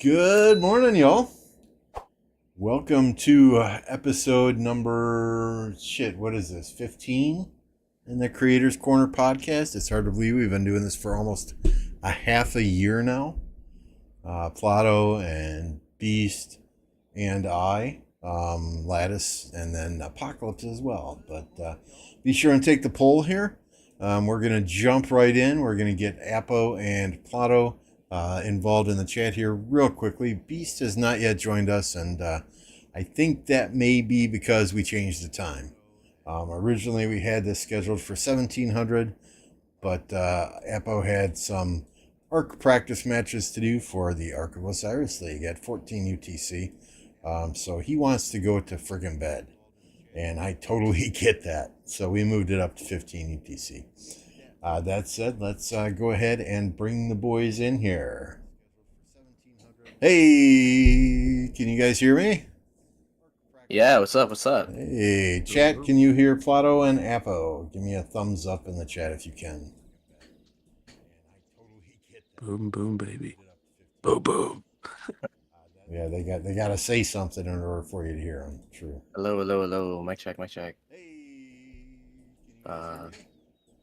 Good morning, y'all. Welcome to episode number, what is this, 15 in the Creators Corner podcast. It's hard to believe we've been doing this for almost a half a year now. Plato and Beast and I, Lattice, and then Apocalypse as well. But be sure and take the poll here. We're going to jump right in. We're going to get Apo and Plato involved in the chat here real quickly. Beast has not yet joined us, and I think that may be because we changed the time. Originally, we had this scheduled for 1700, but Apo had some Arc practice matches to do for the Arc of Osiris League at 14 UTC. So he wants to go to friggin' bed, and I totally get that. So we moved it up to 15 UTC. That said, let's go ahead and bring the boys in here. Hey, can you guys hear me? Yeah, what's up? What's up? Hey, chat, can you hear Plato and Apo? Give me a thumbs up in the chat if you can. Boom, boom, baby. Boom, boom. Yeah, they got to say something in order for you to hear them. True. Hello. Mic check. All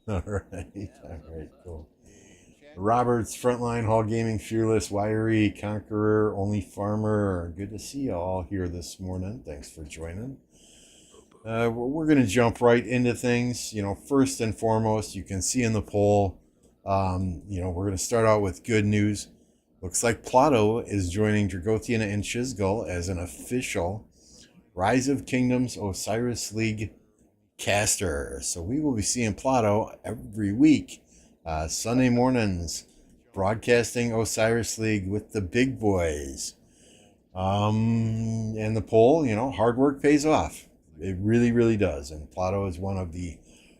right, cool. Roberts, Frontline, Hall Gaming, Fearless, Wiry, Conqueror, Only Farmer. Good to see you all here this morning. Thanks for joining. We're going to jump right into things. First and foremost, you can see in the poll, we're going to start out with good news. Looks like Plato is joining Dragothian and Chisgull as an official Rise of Kingdoms Osiris League caster. So we will be seeing Plato every week, Sunday mornings, broadcasting Osiris League with the big boys. And the poll, hard work pays off. It really, really does. And Plato is one of the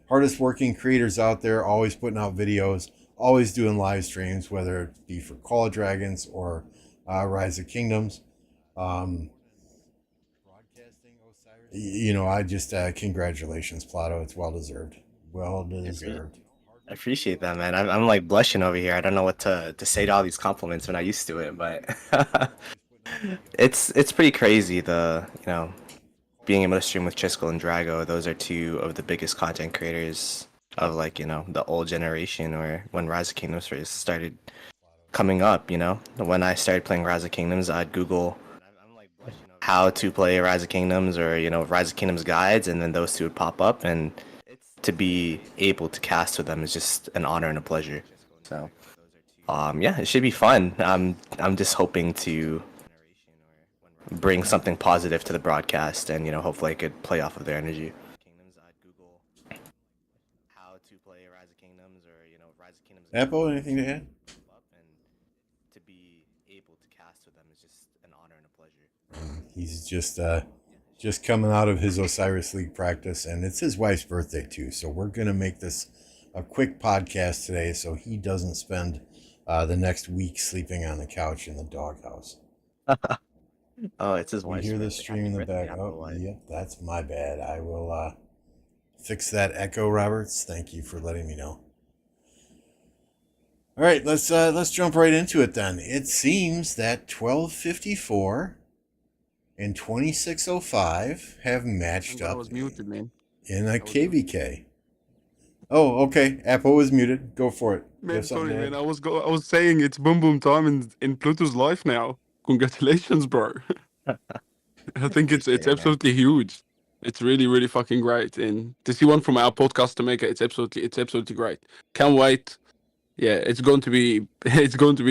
hardest working creators out there, always putting out videos, always doing live streams, whether it be for Call of Dragons or Rise of Kingdoms. I just congratulations, Plato. It's well deserved. Well deserved. I appreciate that, man. I'm like blushing over here. I don't know what to say to all these compliments when I used to it, but it's pretty crazy. Being able to stream with Chisco and Drago. Those are two of the biggest content creators of the old generation, or when Rise of Kingdoms first started coming up. When I started playing Rise of Kingdoms, I'd Google how to play Rise of Kingdoms, or Rise of Kingdoms guides, and then those two would pop up, and to be able to cast with them is just an honor and a pleasure. So yeah, it should be fun. I'm just hoping to bring something positive to the broadcast, and hopefully I could play off of their energy. Apo, anything to add? To be able to cast with them is just an honor and a pleasure. He's just coming out of his Osiris League practice, and it's his wife's birthday too. So we're gonna make this a quick podcast today, so he doesn't spend the next week sleeping on the couch in the doghouse. Oh, it's his wife. You hear this stream in the back? Oh, yep, that's my bad. I will fix that echo, Roberts. Thank you for letting me know. All right, let's jump right into it then. It seems that 1254 and 2605 have matched up. I was muted, man. In a KVK. Oh, okay. Apo was muted. Go for it. Man, sorry, man. I was saying it's boom boom time in Pluto's life now. Congratulations, bro. I think it's absolutely huge. It's really, really fucking great. And to see one from our podcast to make it, it's absolutely great. Can't wait. Yeah, it's going to be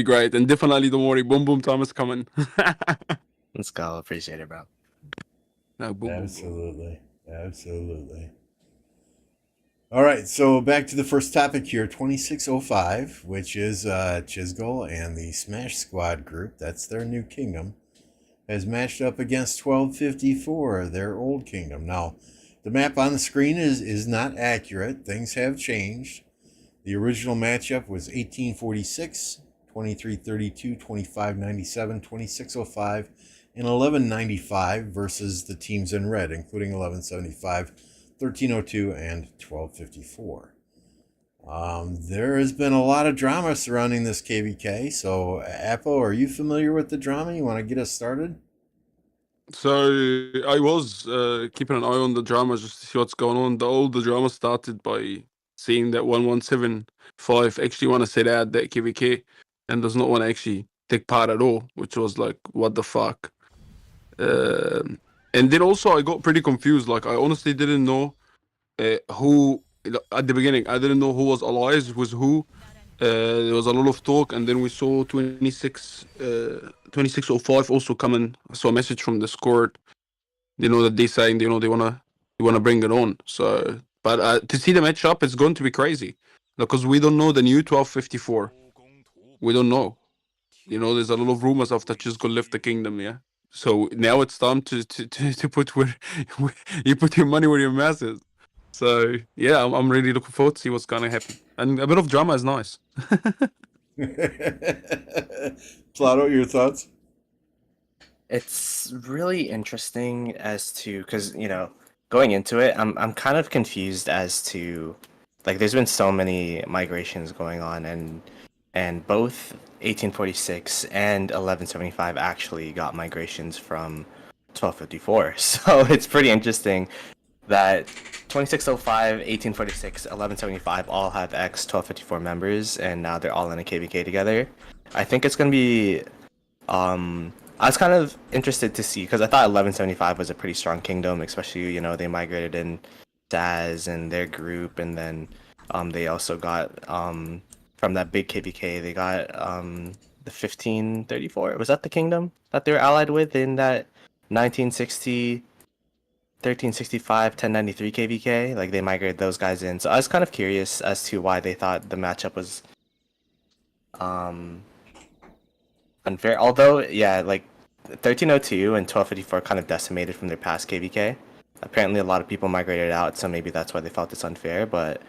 great. And definitely don't worry, boom boom time is coming. Let's go. Appreciate it, bro. No, boom, absolutely. Absolutely. All right, so back to the first topic here, 2605, which is Chisgull and the Smash Squad group. That's their new kingdom. Has matched up against 1254, their old kingdom. Now, the map on the screen is not accurate. Things have changed. The original matchup was 1846, 2332, 2597, 2605, and 1195 versus the teams in red, including 1175, 1302, and 1254. There has been a lot of drama surrounding this KVK. So, Apo, are you familiar with the drama? You want to get us started? So I was keeping an eye on the drama just to see what's going on. The drama started by seeing that 1175 actually want to set out that KVK and does not want to actually take part at all, which was like, what the fuck? And then also I got pretty confused. Like I honestly didn't know who at the beginning. I didn't know who was allies with who. There was a lot of talk, and then we saw 2605 also coming. I saw a message from Discord. That they saying they wanna bring it on. So, but to see the matchup, it's going to be crazy because we don't know the new 1254. We don't know. There's a lot of rumors of that just gonna lift the kingdom. Yeah. So now it's time to put where you put your money where your mouth is. So yeah, I'm really looking forward to see what's gonna happen. And a bit of drama is nice. Plato, your thoughts? It's really interesting as to because going into it, I'm kind of confused as to like there's been so many migrations going on and both 1846 and 1175 actually got migrations from 1254. So it's pretty interesting that 2605, 1846, 1175 all have X 1254 members and now they're all in a KVK together. I think it's going to be I was kind of interested to see because I thought 1175 was a pretty strong kingdom, especially they migrated in Daz and their group, and then they also got from that big KVK they got the 1534. Was that the kingdom that they were allied with in that 1960, 1365, 1093 KVK? Like they migrated those guys in. So I was kind of curious as to why they thought the matchup was um unfair. Although, yeah, like 1302 and 1254 kind of decimated from their past KVK. Apparently, a lot of people migrated out, so maybe that's why they felt it's unfair. But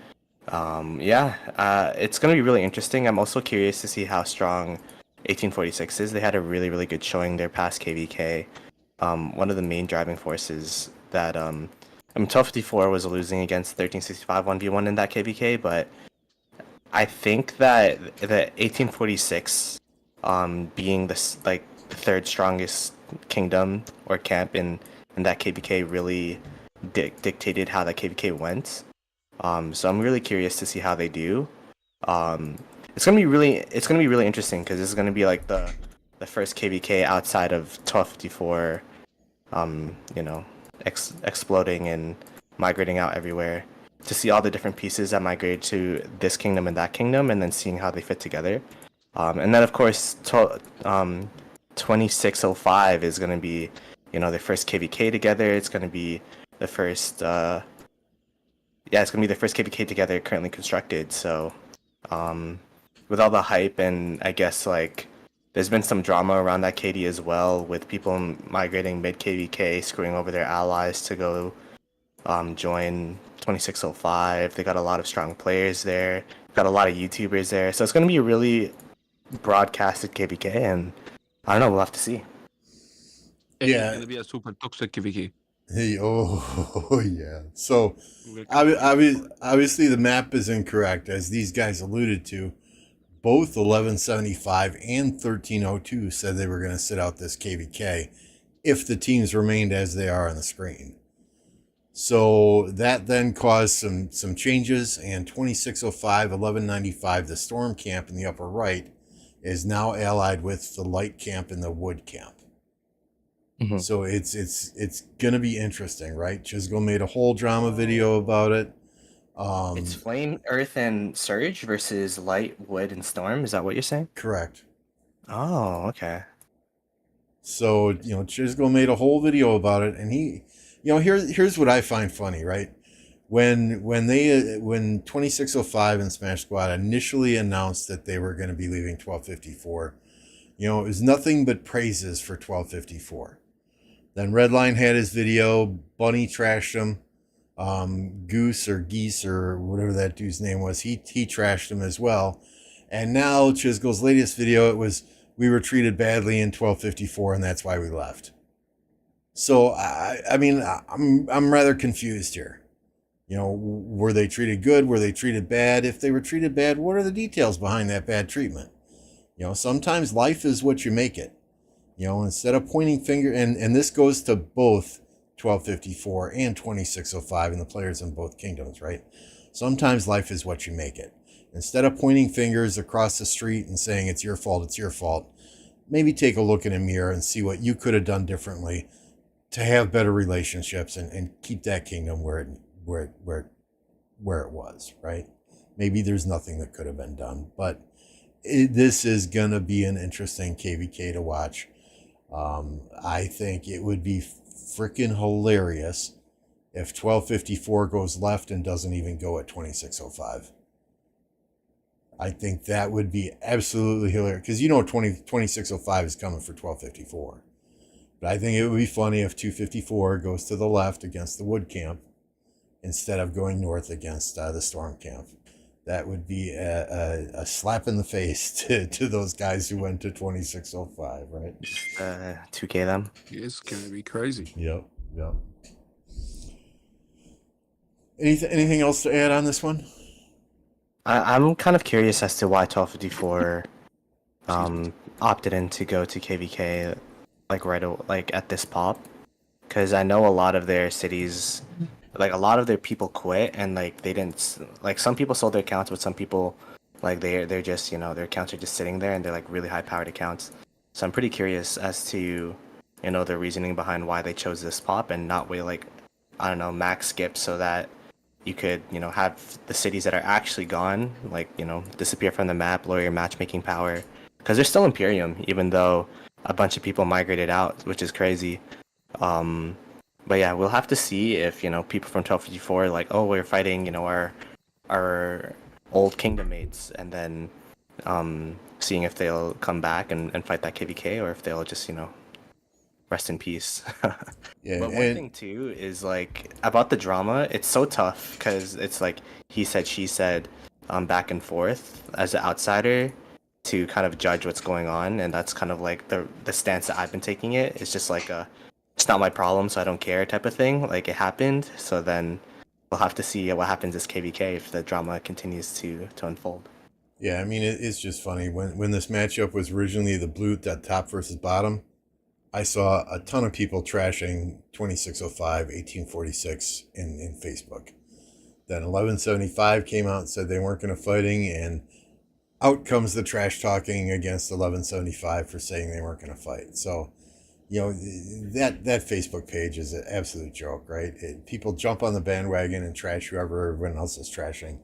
yeah, it's gonna be really interesting. I'm also curious to see how strong 1846 is. They had a really, really good showing their past KVK. One of the main driving forces that 1254 was losing against 1365 1v1 in that KVK, but I think that the 1846 being the third strongest kingdom or camp in that KVK really dictated how that KVK went. So I'm really curious to see how they do. It's gonna be really interesting because this is gonna be like the first KVK outside of 1254, exploding and migrating out everywhere to see all the different pieces that migrated to this kingdom and that kingdom, and then seeing how they fit together. And then of course, 2605 is going to be, their first KVK together. It's going to be the first, it's going to be the first KVK together currently constructed. So, with all the hype and I guess like, there's been some drama around that KD as well, with people migrating mid KVK, screwing over their allies to go join 2605. They got a lot of strong players there. Got a lot of YouTubers there. So it's going to be a really broadcasted KVK, and I don't know, we'll have to see. Yeah. It's gonna be a super toxic KVK. Hey, oh, yeah. So, obviously, the map is incorrect, as these guys alluded to. Both 1175 and 1302 said they were going to sit out this KVK if the teams remained as they are on the screen. So that then caused some changes, and 2605, 1195, the storm camp in the upper right, is now allied with the light camp in the wood camp. Mm-hmm. So it's gonna be interesting, right? Chisgo made a whole drama video about it. It's Flame, Earth, and Surge versus Light, Wood, and Storm. Is that what you're saying? Correct. Oh, okay. So Chisgo made a whole video about it, and he, here's what I find funny, right? When 2605 and Smash Squad initially announced that they were going to be leaving 1254, it was nothing but praises for 1254. Then Redline had his video, Bunny trashed him, Goose or Geese or whatever that dude's name was, he trashed him as well. And now Chisgo's latest video, it was, we were treated badly in 1254 and that's why we left. So I mean, I'm rather confused here. Were they treated good? Were they treated bad? If they were treated bad, what are the details behind that bad treatment? Sometimes life is what you make it. Instead of pointing finger, and this goes to both 1254 and 2605 and the players in both kingdoms, right? Sometimes life is what you make it. Instead of pointing fingers across the street and saying it's your fault, maybe take a look in a mirror and see what you could have done differently to have better relationships and keep that kingdom where it was, right? Maybe there's nothing that could have been done, but this is going to be an interesting KVK to watch. I think it would be freaking hilarious if 1254 goes left and doesn't even go at 2605. I think that would be absolutely hilarious because 2605 is coming for 1254. But I think it would be funny if 254 goes to the left against the wood camp instead of going north against the storm camp. That would be a slap in the face to those guys who went to 2605, right? 2K them. It's going to be crazy. Yep. Anything else to add on this one? I'm kind of curious as to why 1254 opted in to go to KVK like at this pop, because I know a lot of their cities, like a lot of their people quit, and like they didn't, like some people sold their accounts, but some people like they're just their accounts are just sitting there and they're like really high powered accounts. So I'm pretty curious as to the reasoning behind why they chose this pop and not way like I don't know max skip so that you could have the cities that are actually gone like disappear from the map, lower your matchmaking power, because they're still Imperium even though a bunch of people migrated out, which is crazy. But yeah, we'll have to see if people from 1254 are like, oh, we're fighting our old kingdom mates, and then seeing if they'll come back and fight that KVK, or if they'll just rest in peace. Yeah, but one thing too is like about the drama, it's so tough because it's like he said, she said, back and forth as an outsider to kind of judge what's going on, and that's kind of like the stance that I've been taking. It's just like it's not my problem, so I don't care type of thing. Like it happened, so then we'll have to see what happens as KVK if the drama continues to unfold. Yeah, I mean it's just funny when this matchup was originally the blue that top versus bottom. I saw a ton of people trashing 2605, 1846 in Facebook. Then 1175 came out and said they weren't going to fighting, and out comes the trash talking against 1175 for saying they weren't going to fight. So, that Facebook page is an absolute joke, right? People jump on the bandwagon and trash whoever everyone else is trashing.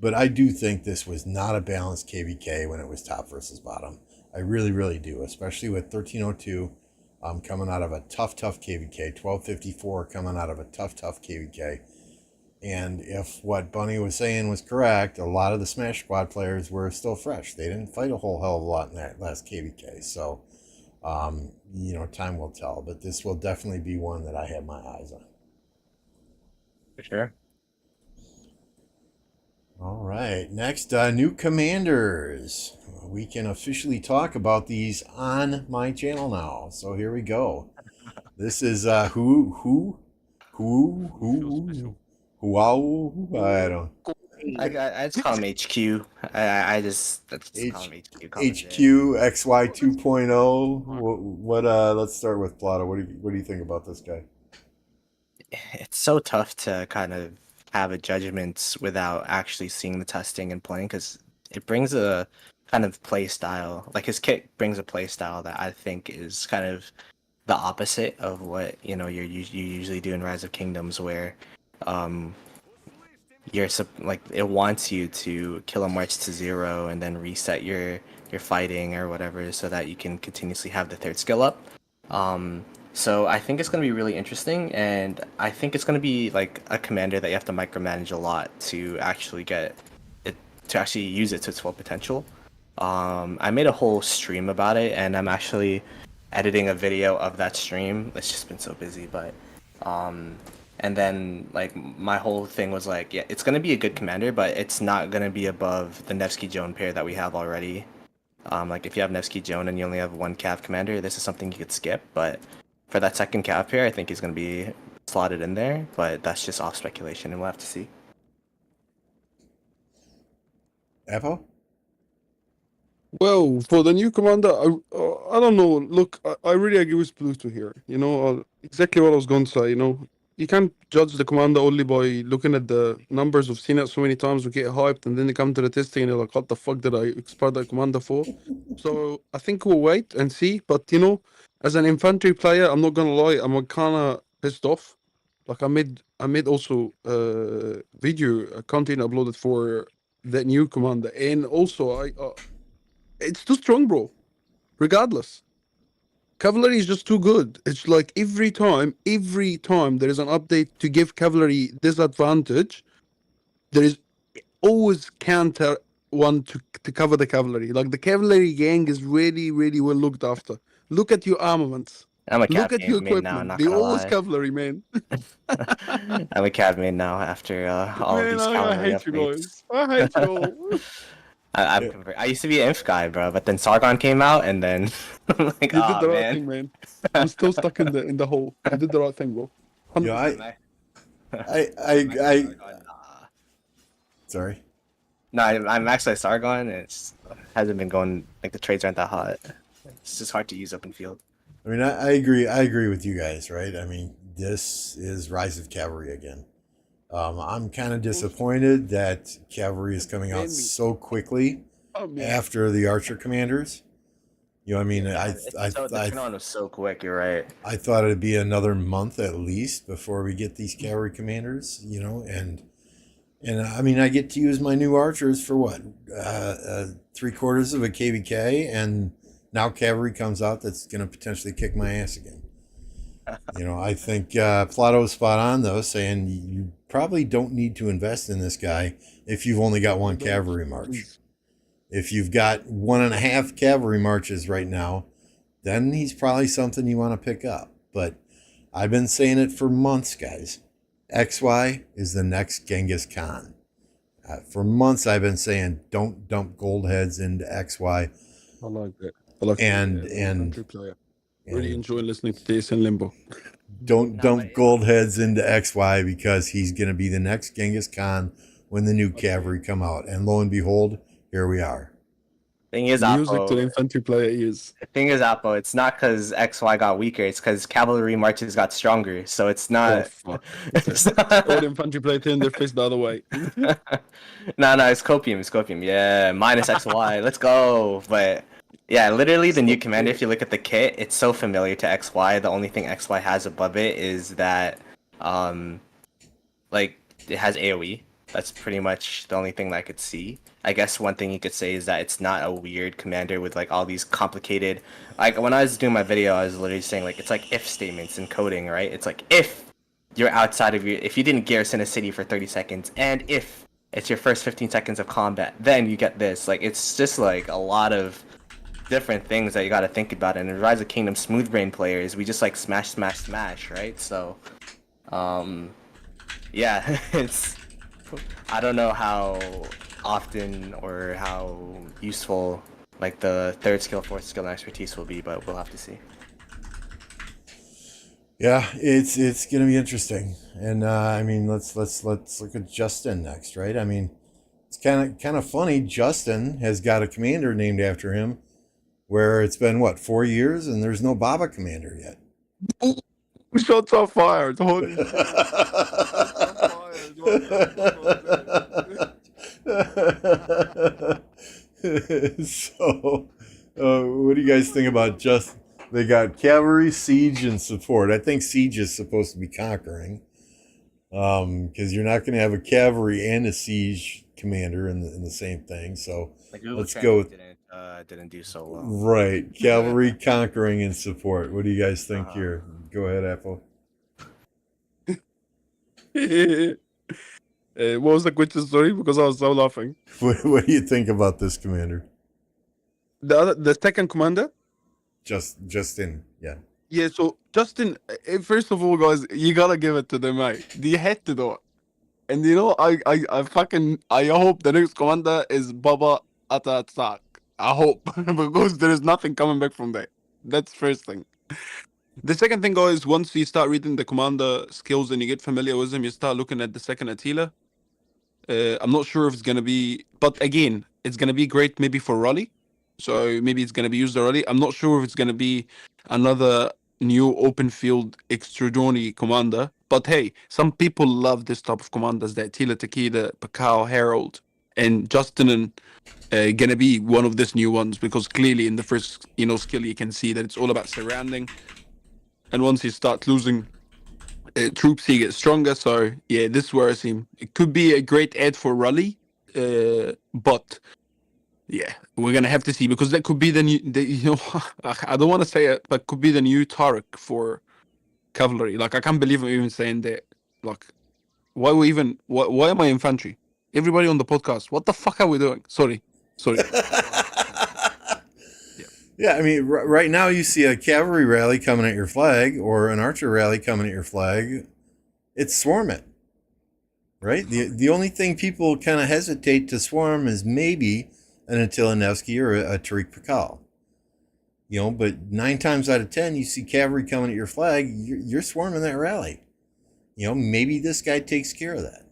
But I do think this was not a balanced KVK when it was top versus bottom. I really, really do, especially with 1302 coming out of a tough KVK, 1254 coming out of a tough KVK. And if what Bunny was saying was correct, a lot of the Smash Squad players were still fresh. They didn't fight a whole hell of a lot in that last KVK. So, time will tell. But this will definitely be one that I have my eyes on. For sure. All right. Next, new commanders. We can officially talk about these on my channel now. So here we go. This is who? Wow, I don't. I just call him HQ. I just call him HQ. HQ XY 2.0. What? Let's start with Plato. What do you think about this guy? It's so tough to kind of have a judgment without actually seeing the testing and playing, because it brings a kind of play style. Like his kit brings a play style that I think is kind of the opposite of what you usually do in Rise of Kingdoms, where you're like it wants you to kill a march to 0 and then reset your fighting or whatever so that you can continuously have the third skill up. So I think it's going to be really interesting, and I think it's going to be like a commander that you have to micromanage a lot to actually get it, to actually use it to its full potential. I made a whole stream about it, and I'm actually editing a video of that stream. It's just been so busy, but and then like my whole thing was like, yeah, it's gonna be a good commander, but it's not gonna be above the Nevsky Joan pair that we have already. Like if you have Nevsky Joan and you only have one Cav commander, this is something you could skip. But for that second Cav pair, I think he's gonna be slotted in there, but that's just off speculation, and we'll have to see. Apple? Well, for the new commander, I don't know. Look, I really agree with Pluto here. Exactly what I was going to say. You can't judge the commander only by looking at the numbers. We've seen it so many times. We get hyped, and then they come to the testing, and you're like, "What the fuck did I expect that commander for?" So I think we'll wait and see. But as an infantry player, I'm not gonna lie, I'm kind of pissed off. Like I made also video content uploaded for that new commander, and also it's too strong, bro. Regardless, cavalry is just too good. It's like every time there is an update to give cavalry disadvantage, there is always counter one to cover the cavalry. Like the cavalry gang is really, really well looked after. Look at your armaments. I'm a Look Cav at your main now, equipment. not They gonna always lie. cavalry, man. I'm a Cav main now after all of Man, these I cavalry hate you updates. guys. I hate you all. I'm Yeah. I used to be an Inf guy, bro, but then Sargon came out, and then I'm like, You did oh the right man. thing, man. I'm still stuck in the hole. You did the right thing, bro. Yeah, 100%. Sorry. No, I'm actually a Sargon. It's hasn't been going like the trades aren't that hot. It's just hard to use open field. I mean, I agree. I agree with you guys, right? I mean, this is Rise of Cavalry again. I'm kind of disappointed that Cavalry is coming out so quickly Oh, man. after the Archer Commanders. I mean, The turn-on was so quick. You're right. I thought it'd be another month at least before we get these Cavalry Commanders, and I mean, I get to use my new Archers for what, 3/4 of a KVK, and now Cavalry comes out that's going to potentially kick my ass again. I think Plato is spot on, though, saying you probably don't need to invest in this guy if you've only got one cavalry march. If you've got 1.5 cavalry marches right now, then he's probably something you want to pick up. But I've been saying it for months, guys. XY is the next Genghis Khan. For months, I've been saying don't dump gold heads into XY. I like that. I like And really enjoy listening to this in Lambeau. Don't dump gold heads into XY because he's going to be the next Genghis Khan when the new cavalry come out. And lo and behold, here we are. Thing is, Music to the infantry player ears. Thing is, Appo, it's not because XY got weaker. It's because cavalry marches got stronger. So it's not. Oh, fuck. All the infantry player turn their face the other way. No, it's copium. It's copium. Yeah, minus XY. Let's go. But yeah, literally the new commander. If you look at the kit, it's so familiar to XY. The only thing XY has above it is that, like it has AOE. That's pretty much the only thing that I could see. I guess one thing you could say is that it's not a weird commander with like all these complicated. Like when I was doing my video, I was literally saying like it's like if statements in coding, right? It's like if you're outside of if you didn't garrison a city for 30 seconds, and if it's your first 15 seconds of combat, then you get this. Like it's just like a lot of different things that you got to think about. And in Rise of Kingdom, smooth brain players, we just like smash, right? So, yeah, it's. I don't know how often or how useful like the third skill, fourth skill, and expertise will be, but we'll have to see. Yeah, it's gonna be interesting, and I mean, let's look at Justin next, right? I mean, it's kind of funny. Justin has got a commander named after him, where it's been what 4 years, and there's no Baba commander yet. Shots are fired. Holy shit. So, what do you guys think about just? They got cavalry, siege, and support. I think siege is supposed to be conquering, because you're not going to have a cavalry and a siege commander in the same thing. So Like let's go with didn't do so well. right cavalry, conquering, and support. What do you guys think here? Go ahead, Apple. What was the question? Sorry, because I was so laughing. What do you think about this commander? The second commander. Justin, yeah. Yeah, so Justin, first of all, guys, you gotta give it to them, mate. They had to do it. And I hope the next commander is Baba Attack. I hope, because there is nothing coming back from that. That's first thing. The second thing, guys, once you start reading the commander skills and you get familiar with them, you start looking at the second Attila. I'm not sure if it's gonna be, but again, it's gonna be great maybe for rally. So maybe it's gonna be used already. I'm not sure if it's gonna be another new open field extraordinary commander. But hey, some people love this type of commanders. The Attila Takeda, Pakao, Herald, and Justin gonna be one of these new ones because clearly in the first skill you can see that it's all about surrounding, and once you start losing troops, he gets stronger. So yeah, this is where I see him. It could be a great add for rally, but yeah, we're gonna have to see because that could be the new. I don't want to say it, but could be the new Tarek for cavalry. Like I can't believe I'm even saying that. Like, why am I infantry? Everybody on the podcast, what the fuck are we doing? Sorry. Yeah, I mean, right now you see a cavalry rally coming at your flag or an archer rally coming at your flag. It's swarm it, right? The only thing people kind of hesitate to swarm is maybe an Attila Nevsky or a Tariq Pakal. But 9 times out of 10, you see cavalry coming at your flag, you're swarming that rally. Maybe this guy takes care of that.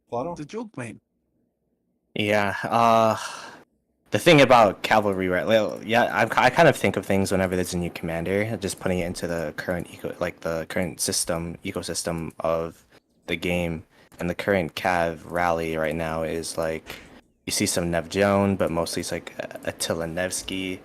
Plato? It's a joke, man. Yeah. The thing about cavalry, right? Well, yeah, I kind of think of things whenever there's a new commander, just putting it into the current ecosystem of the game, and the current Cav rally right now is like you see some Nev Joan, but mostly it's like Attila Nevsky.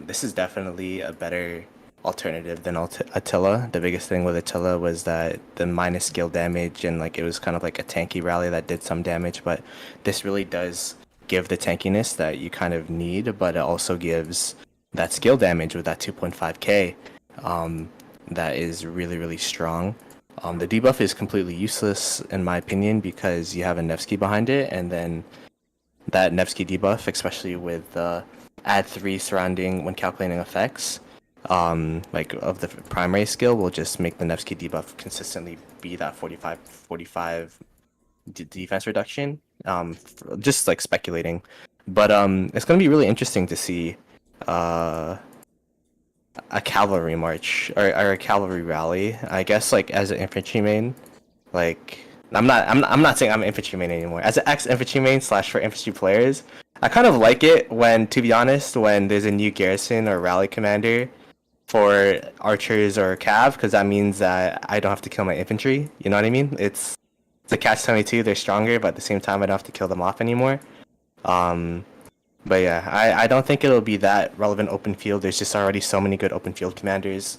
This is definitely a better alternative than Attila. The biggest thing with Attila was that the minus skill damage and like it was kind of like a tanky rally that did some damage, but this really does give the tankiness that you kind of need, but it also gives that skill damage with that 2.5k that is really, really strong. The debuff is completely useless in my opinion because you have a Nevsky behind it, and then that Nevsky debuff, especially with add 3 surrounding when calculating effects, like of the primary skill, will just make the Nevsky debuff consistently be that 45 defense reduction. Just like speculating, but it's gonna be really interesting to see a cavalry march or a cavalry rally. I guess like as an infantry main, like I'm not saying I'm an infantry main anymore. As an ex-infantry main / for infantry players, I kind of like it when, to be honest, when there's a new garrison or rally commander for archers or cav, because that means that I don't have to kill my infantry. You know what I mean? It's a catch-22. They're stronger, but at the same time, I don't have to kill them off anymore. But yeah, I don't think it'll be that relevant open field. There's just already so many good open field commanders.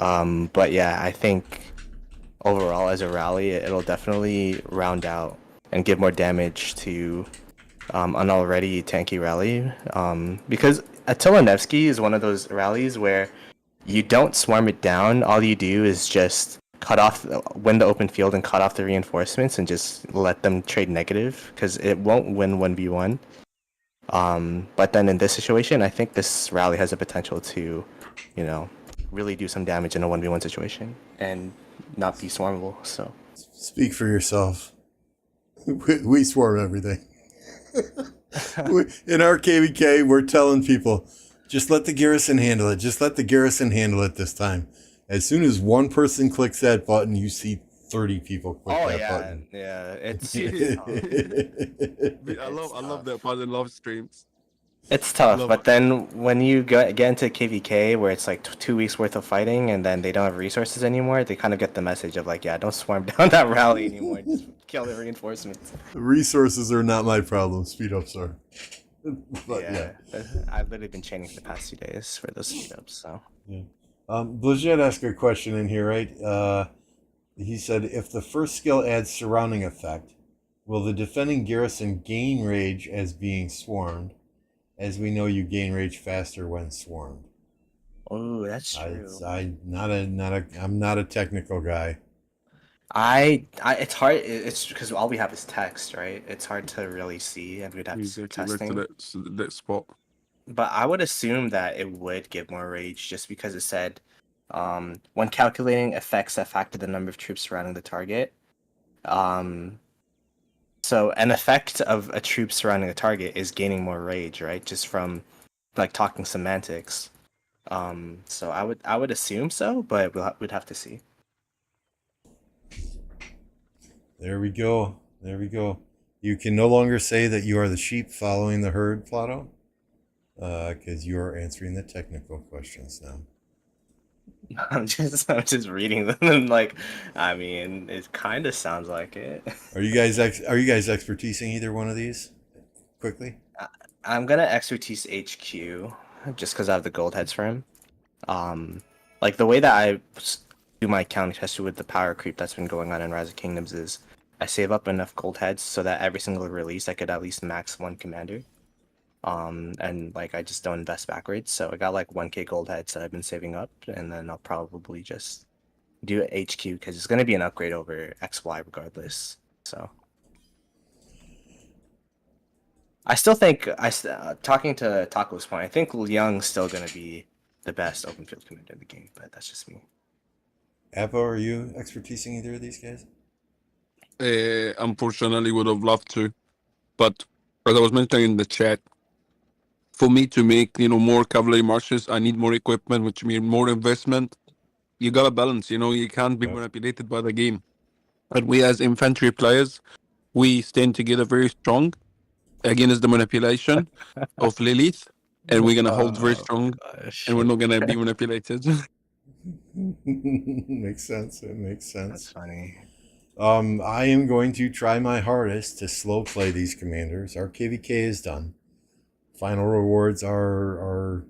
But yeah, I think overall as a rally, it'll definitely round out and give more damage to an already tanky rally. Because Attila Nevsky is one of those rallies where you don't swarm it down. All you do is just win the open field and cut off the reinforcements and just let them trade negative, because it won't win 1v1. But then in this situation, I think this rally has the potential to, really do some damage in a 1v1 situation and not be swarmable. So Speak for yourself. We swarm everything. In our KVK, we're telling people, just let the garrison handle it. Just let the garrison handle it this time. As soon as one person clicks that button, you see 30 people click that button. Yeah, it's I love that part in love streams. it's tough. Love But it. then when you get into KVK, where it's like 2 weeks worth of fighting, and then they don't have resources anymore, they kind of get the message of like, yeah, don't swarm down that rally anymore. Just kill the reinforcements. Resources are not my problem. Speed ups are. But yeah. I've literally been training for the past 2 days for those speed ups. So Blizzard asked a question in here, right? He said, if the first skill adds surrounding effect, will the defending garrison gain rage as being swarmed? As we know, you gain rage faster when swarmed. oh, that's true. I'm not a technical guy. It's hard. It's because all we have is text, right? It's hard to really see, and we'd have to do Exactly right to testing. that spot. But I would assume that it would give more rage just because it said, when calculating effects that factor the number of troops surrounding the target. So an effect of a troop surrounding a target is gaining more rage, right? Just from like talking semantics. So I would assume so, but we'd have to see. There we go. There we go. You can no longer say that you are the sheep following the herd, Plato, because you are answering the technical questions now. I'm just reading them and like, I mean, it kind of sounds like it. Are you guys expertising either one of these? Quickly. I'm gonna expertise HQ just because I have the gold heads for him. Like the way that do my counter test with the power creep that's been going on in Rise of Kingdoms is I save up enough gold heads so that every single release I could at least max one commander. And like I just don't invest backwards. So I got like 1k gold heads that I've been saving up, and then I'll probably just do HQ because it's gonna be an upgrade over XY regardless. So I still think talking to Taco's point, I think Young's still gonna be the best open field commander in the game, but that's just me. Apo, are you expertising either of these guys? Unfortunately, would have loved to, but as I was mentioning in the chat, for me to make more cavalry marches, I need more equipment, which means more investment. You gotta balance. You can't be Yep. manipulated by the game. And we as infantry players, we stand together very strong against the manipulation of Lilith, and we're gonna hold very strong, Gosh. and we're not gonna be manipulated. Makes sense. It makes That's sense. funny. I am going to try my hardest to slow play these commanders. Our KVK is done. Final rewards are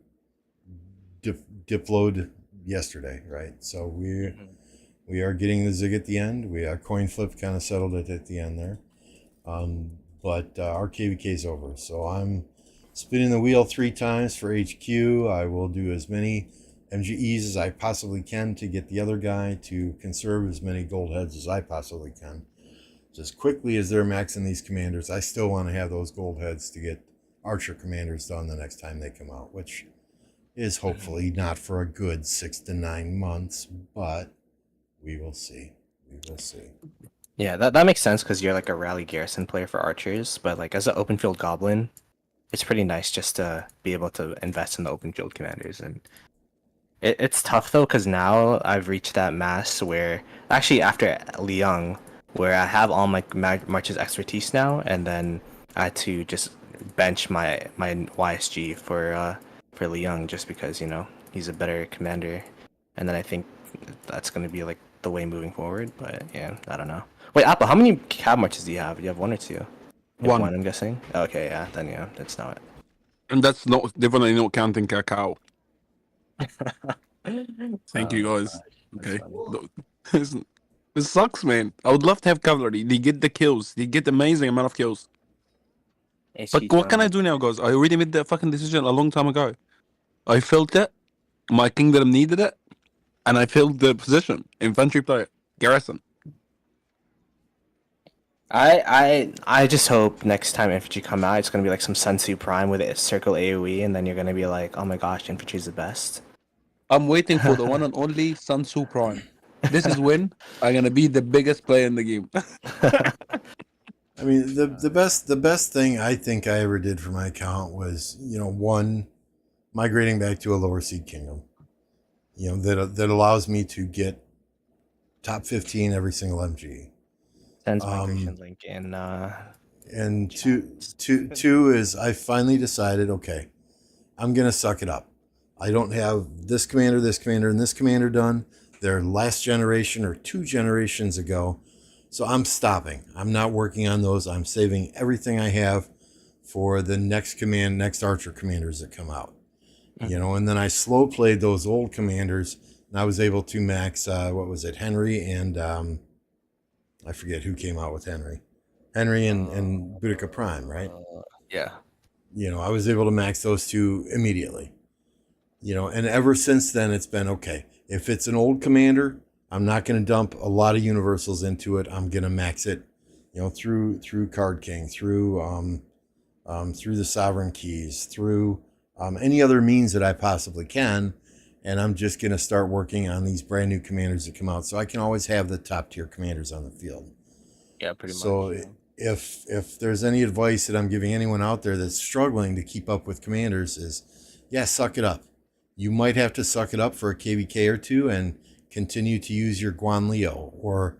diploed yesterday, right? So we are getting the zig at the end. We coin flip kind of settled it at the end there, but our KVK is over. So I'm spinning the wheel 3 times for HQ. I will do as many MGEs as I possibly can to get the other guy to conserve as many gold heads as I possibly can. As quickly as they're maxing these commanders, I still want to have those gold heads to get Archer commanders done the next time they come out, which is hopefully not for a good 6 to 9 months, but we will see. We will see. Yeah, that makes sense because you're like a rally garrison player for archers, but like as an open field goblin, it's pretty nice just to be able to invest in the open field commanders. And it's tough though because now I've reached that mass where actually after Liang, where I have all my marches expertise now, and then I had to just bench my YSG for Liang just because he's a better commander, and then I think that's gonna be like the way moving forward. But yeah, I don't know. Wait, Apple, how many cab marches do you have? Do you have 1 or 2? You have One. 1, I'm guessing. Okay, yeah, then yeah, that's not And that's definitely not counting cacao. it. Thank you guys. That's Okay. funny. It sucks, man. I would love to have cavalry. They get the kills. They get amazing amount of kills. But what can I do now, guys? I already made that fucking decision a long time ago. I felt it. My kingdom needed it. And I filled the position. Infantry player. Garrison. I just hope next time infantry come out, it's gonna be like some Sun Tzu Prime with a circle AoE, and then you're gonna be like, oh my gosh, infantry's the best. I'm waiting for the one and only Sun Tzu Prime. This is when I'm gonna be the biggest player in the game. I mean, the best thing I think I ever did for my account was, one, migrating back to a lower seed kingdom. That allows me to get top 15 every single MG. Sends migration link in. And two is I finally decided, okay, I'm gonna suck it up. I don't have this commander, and this commander done. They're last generation or 2 generations ago. So I'm stopping. I'm not working on those. I'm saving everything I have for the next Archer commanders that come out. And then I slow played those old commanders, and I was able to max Henry and I forget who came out with Henry and Boudica Prime, right? Yeah. I was able to max those 2 immediately. And ever since then it's been okay. If it's an old commander, I'm not going to dump a lot of universals into it. I'm going to max it, through Card King, through the Sovereign Keys, through any other means that I possibly can. And I'm just going to start working on these brand new commanders that come out, so I can always have the top tier commanders on the field. Yeah, pretty much. So if there's any advice that I'm giving anyone out there that's struggling to keep up with commanders is, suck it up. you might have to suck it up for a KVK or two and continue to use your Guan Leo, or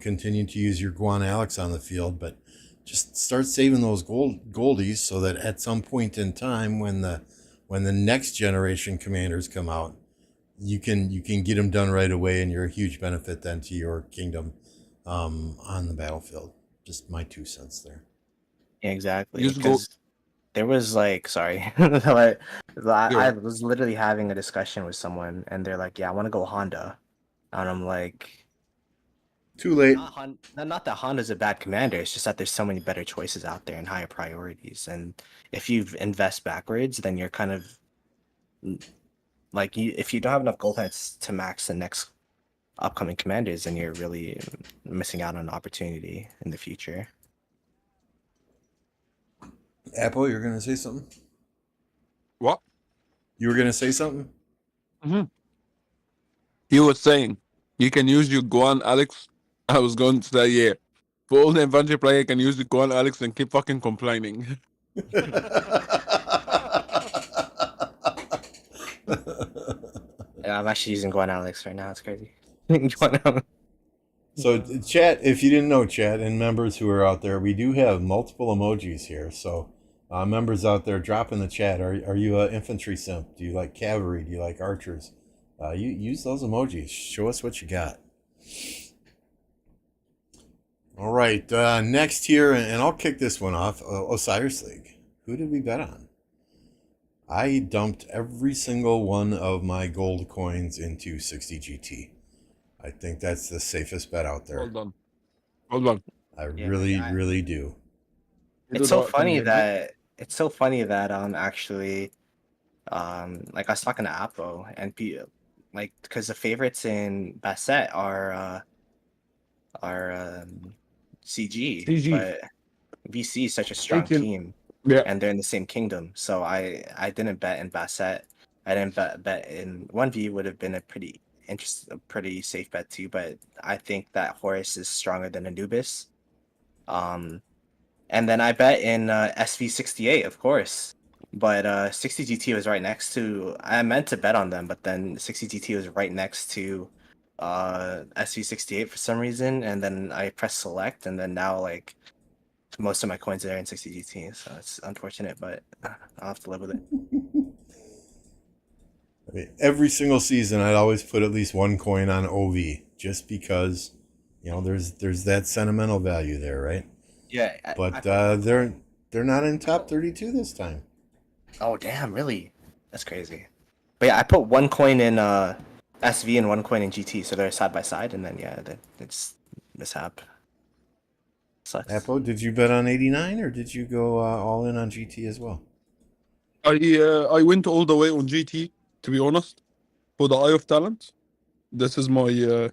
continue to use your Guan Alex on the field, but just start saving those goldies so that at some point in time, when the next generation commanders come out, you can get them done right away, and you're a huge benefit then to your kingdom on the battlefield. Just my 2 cents there. Yeah, exactly. Use gold. Because there was like, sorry, I was literally having a discussion with someone, and they're like, "Yeah, I want to go Honda," and I'm like, Too late. not that Honda's a bad commander. It's just that there's so many better choices out there and higher priorities. And if you invest backwards, then you're kind of like, if you don't have enough gold points to max the next upcoming commanders, then you're really missing out on an opportunity in the future. Apple, you're gonna say something? What? You were gonna say something? Mm-hmm. He was saying you can use your Guan Alex. I was going to say, yeah. For all the infantry player, can use the Guan Alex and keep fucking complaining. I'm actually using Guan Alex right now. It's crazy. So, chat, if you didn't know, chat, and members who are out there, we do have multiple emojis here. So, members out there, drop in the chat. Are you an infantry simp? Do you like cavalry? Do you like archers? You use those emojis. Show us what you got. All right, next here, and I'll kick this one off. Osiris League. Who did we bet on? I dumped every single one of my gold coins into 60 GT. I think that's the safest bet out there. Hold on. I really do. It's so funny that actually, like I was talking to Apo and like, because the favorites in Bassett are CG, but VC is such a strong team, and they're in the same kingdom. So I didn't bet in Bassett. I didn't bet in 1V. Would have been a pretty safe bet too. But I think that Horus is stronger than Anubis. And then I bet in SV68, of course. But 60 GT was right next to. I meant to bet on them, but then 60 GT was right next to SV68 for some reason, and then I pressed select, and then now like most of my coins are in 60 GT, so it's unfortunate, but I'll have to live with it. I mean, every single season, I'd always put at least one coin on OV, just because there's that sentimental value there, right? Yeah, but they're not in top 32 this time. Oh damn, really? That's crazy. But yeah, I put one coin in SV and one coin in GT, so they're side by side, and then it's mishap. Sucks. Apo, did you bet on 89, or did you go all in on GT as well? I went all the way on GT, to be honest, for the Eye of Talent. This is my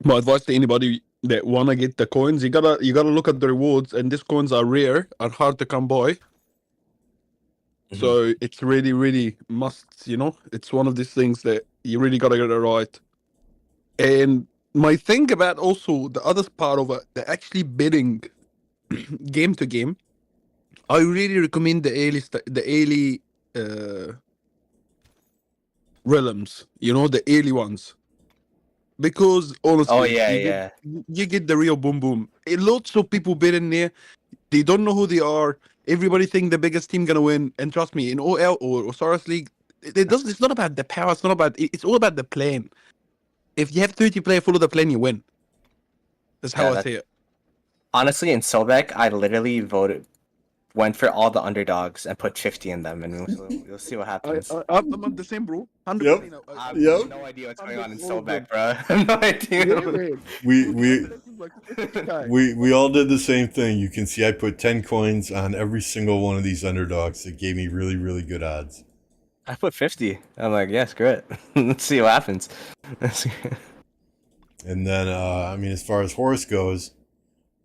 my advice to anybody that wanna get the coins. You gotta look at the rewards, and these coins are rare and hard to come by. So it's really, really must, it's one of these things that you really got to get it right. And my thing about also the other part of it, the actually bidding game to game, I really recommend the early realms, the early ones. Because honestly, you get the real boom boom. Lots of people bid in there. They don't know who they are. Everybody think the biggest team gonna win, and trust me, in OL or Osiris League, it's not about the power. It's not about. It's all about the plan. If you have 30 players follow the plan, you win. That's how I see it. Honestly, in Sobek, I literally went for all the underdogs and put 50 in them, and we'll see what happens. I'm the same, bro. 100%. Yep. I have no idea what's going on in Sobek, bro. I have no idea. We all did the same thing. You can see I put 10 coins on every single one of these underdogs. It gave me really, really good odds. I put 50. I'm like, yeah, screw it. Let's see what happens. And then, as far as Horus goes,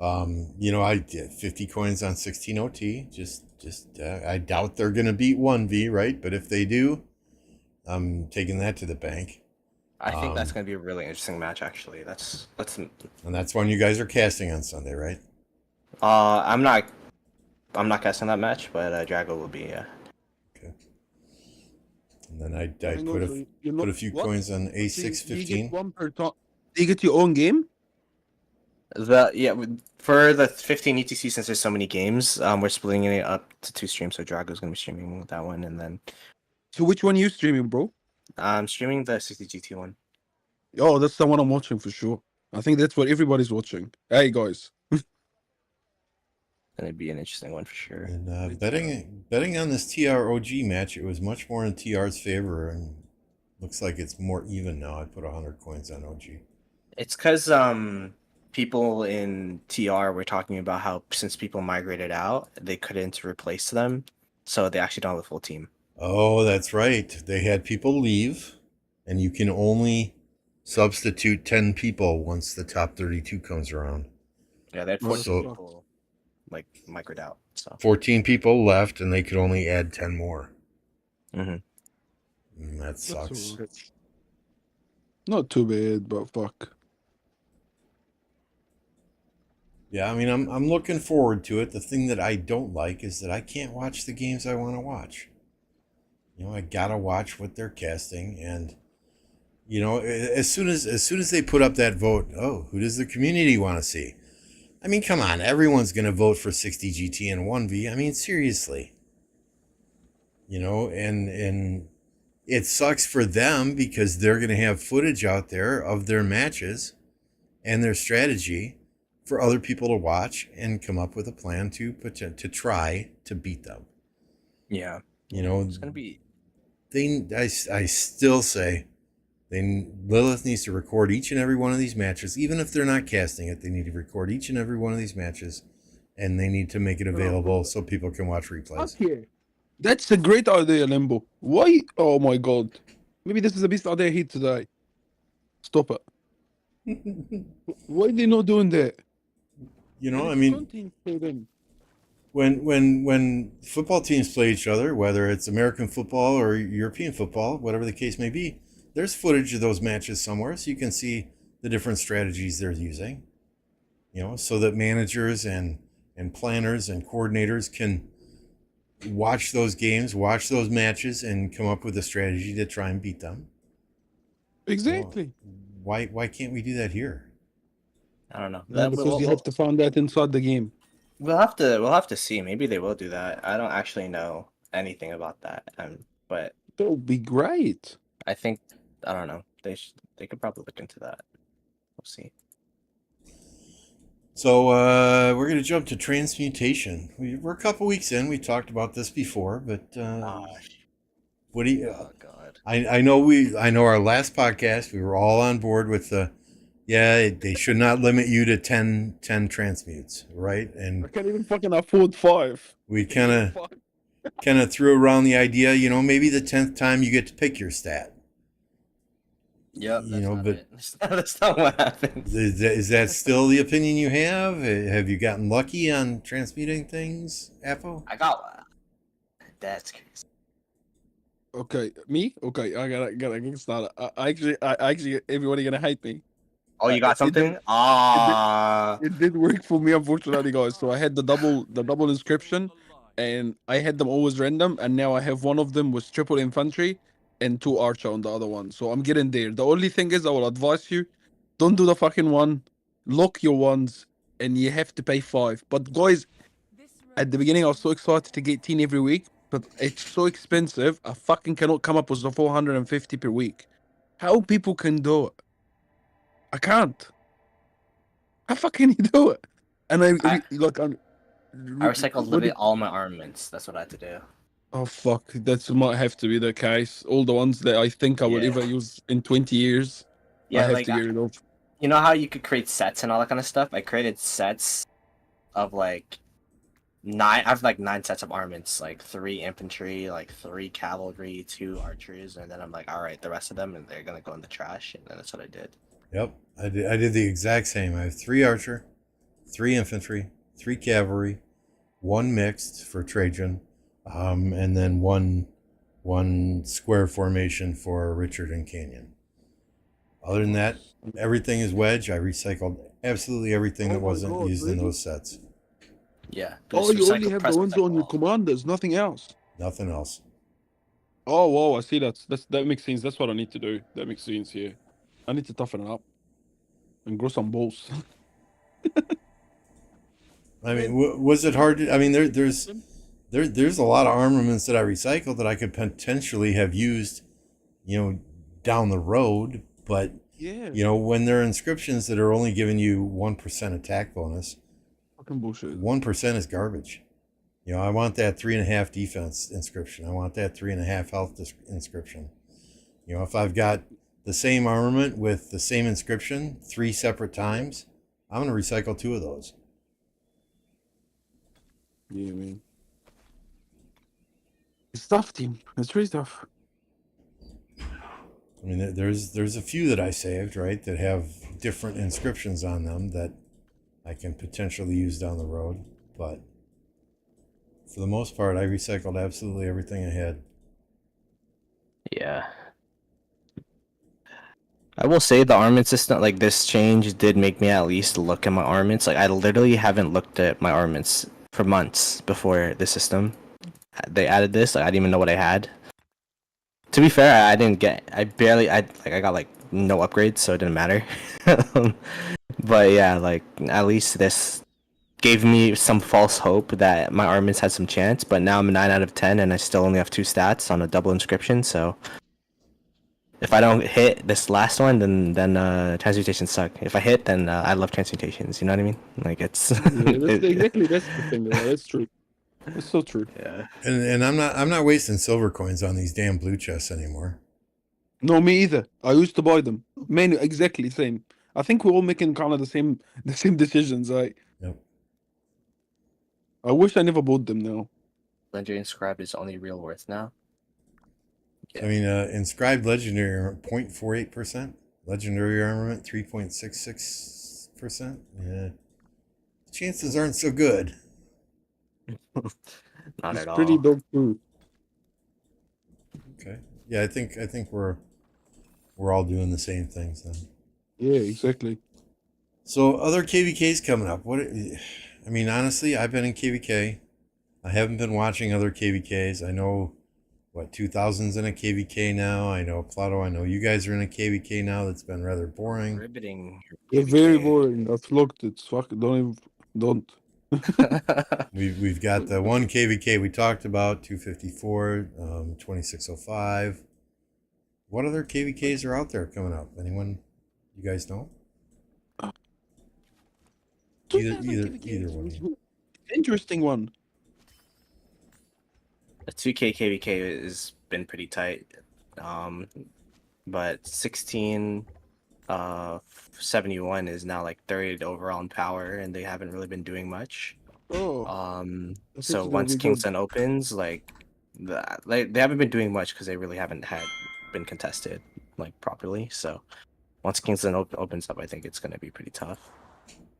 I did 50 coins on 16 OT. I doubt they're going to beat 1V, right? But if they do, I'm taking that to the bank. I think that's going to be a really interesting match, actually. And that's one you guys are casting on Sunday, right? I'm not casting that match, but Drago will be, yeah. And then I Hang on, so you're put not a few what? coins on So you get A6-15. one per time. Do you get your own game? For the 15 ETC, since there's so many games, we're splitting it up to 2 streams. So Drago's gonna be streaming that one, and then So which one you streaming, bro? I'm streaming the 60 GT one. Oh, that's the one I'm watching for sure. I think that's what everybody's watching. Hey guys. Gonna be an interesting one for sure. And betting on this TR OG match, it was much more in TR's favor, and looks like it's more even now. I put 100 coins on OG. It's because people in TR were talking about how since people migrated out, they couldn't replace them, so they actually don't have a full team. Oh, that's right. They had people leave, and you can only substitute 10 people once the top 32 comes around. Yeah, they had Oh, 14 so- people like migrated out. So 14 people left, and they could only add 10 more. Mhm. That sucks. That's not too bad, but fuck. Yeah, I mean, I'm looking forward to it. The thing that I don't like is that I can't watch the games I want to watch. You know, I gotta watch what they're casting, and you know, as soon as they put up that vote, oh, who does the community want to see? I mean, come on, everyone's gonna vote for 60 GT and 1V. I mean, seriously. You know, and it sucks for them because they're gonna have footage out there of their matches and their strategy for other people to watch and come up with a plan to try to beat them. yeah, You know, it's gonna be. I still say Lilith needs to record each and every one of these matches, even if they're not casting it. They need to record each and every one of these matches, and they need to make it available so people can watch replays. Fuck yeah. That's a great idea, Lambeau. Why? Oh my god. Maybe this is the best idea here today. Stop it. Why are they not doing that? You know, I It's mean, content for them. when football teams play each other, whether it's American football or European football, whatever the case may be, there's footage of those matches somewhere, so you can see the different strategies they're using. You know, so that managers and planners and coordinators can watch those games, watch those matches, and come up with a strategy to try and beat them. Exactly. Why can't we do that here? I don't know. No, because you have to find that inside the game. We'll have to see. Maybe they will do that. I don't actually know anything about that. But That would be great. I think I don't know. They could probably look into that. We'll see. So we're going to jump to Transmutation. We're a couple weeks in. We talked about this before, but what do you? Oh God. I know our last podcast we were all on board with the they should not limit you to 10 transmutes, right? I And can't even fucking afford 5. we kind of threw around the idea, you know, maybe the 10th time you get to pick your stat. Yep. You know, but that's not what happens. is that still the opinion you have? Have you gotten lucky on transmuting things, Apo? I got one. That's crazy. Okay, me? Okay, I gotta get started. I actually, everybody gonna hate me. Oh, you got It did- something? It did work for me, unfortunately, guys. So I had the double inscription, and I had them always random, and now I have one of them with triple infantry and 2 archer on the other one. So I'm getting there. The only thing is, I will advise you, don't do the fucking one. Lock your ones, and you have to pay 5. But guys, at the beginning, I was so excited to get 10 every week, but it's so expensive. I fucking cannot come up with the 450 per week. How people can do it? I can't. How fucking you do it? And I recycled literally all my armaments. That's what I had to do. Oh fuck, that might have to be the case. All the ones that I think I will Yeah. ever use in 20 years, Yeah, I have like to get rid of. you know how you could create sets and all that kind of stuff? I created sets of like 9. I have like 9 sets of armaments, like 3 infantry, like 3 cavalry, 2 archers, and then I'm like, all right, the rest of them, and they're gonna go in the trash, and then that's what I did. Yep, I did the exact same. I have 3 archer, 3 infantry, 3 cavalry, 1 mixed for Trajan, and then one square formation for Richard and Canyon. Other than that, everything is wedge. I recycled absolutely everything that Oh my wasn't God, used in really? those sets. Yeah. Oh, just you only recycle, have press the ones on recycle your all. commanders, nothing else. Nothing else. Oh, whoa, I see that makes sense. That's what I need to do. That makes sense, yeah. I need to toughen it up and grow some balls. I mean, was it hard to, I mean, there's a lot of armaments that I recycled that I could potentially have used, down the road, but Yeah. when there are inscriptions that are only giving you 1% attack bonus, Fucking bullshit. 1% is garbage. I want that 3.5 defense inscription. I want that 3.5 health inscription. If I've got the same armament with the same inscription 3 separate times, I'm going to recycle 2 of those. Yeah, man. It's tough, team. It's really tough. I mean, there's a few that I saved, right, that have different inscriptions on them that I can potentially use down the road. But for the most part, I recycled absolutely everything I had. Yeah. I will say the armament system, like this change did make me at least look at my armaments. Like I literally haven't looked at my armaments for months before the system. They added this, like I didn't even know what I had. To be fair, I got like no upgrades, so it didn't matter. But yeah, like at least this gave me some false hope that my armaments had some chance. But now I'm a 9 out of 10, and I still only have 2 stats on a double inscription. So if I don't hit this last one, then transmutations suck. If I hit, then I love transmutations. You know what I mean? Like it's Yeah, exactly that's the thing. Yeah, that's true. It's so true. Yeah. And I'm not wasting silver coins on these damn blue chests anymore. No, me either. I used to buy them. Man, exactly same. I think we're all making kind of the same decisions. Yep. I wish I never bought them now. Legendary Inscribed is only real worth now. I mean, inscribed legendary armament 0.48%, legendary armament 3.66%. Yeah, chances aren't so good. Not It's at all. pretty dope too. Okay. Yeah, I think we're all doing the same things then. Yeah, exactly. So other KVKs coming up. I mean, honestly, I've been in KVK. I haven't been watching other KVKs. I know 2000's in a KVK now. I know Plato. I know you guys are in a KVK now. That's been rather boring. Riveting. They're very boring. I've looked. It's fucking don't. We've got the one KVK we talked about, 254, 2605. What other KVKs are out there coming up? Anyone you guys know? Either one. Interesting one. The 2K KVK has been pretty tight. But 1671 is now like 3rd overall in power, and they haven't really been doing much. Oh. So once Kingston opens, they haven't been doing much because they really haven't been contested like properly. So once Kingston opens up, I think it's gonna be pretty tough.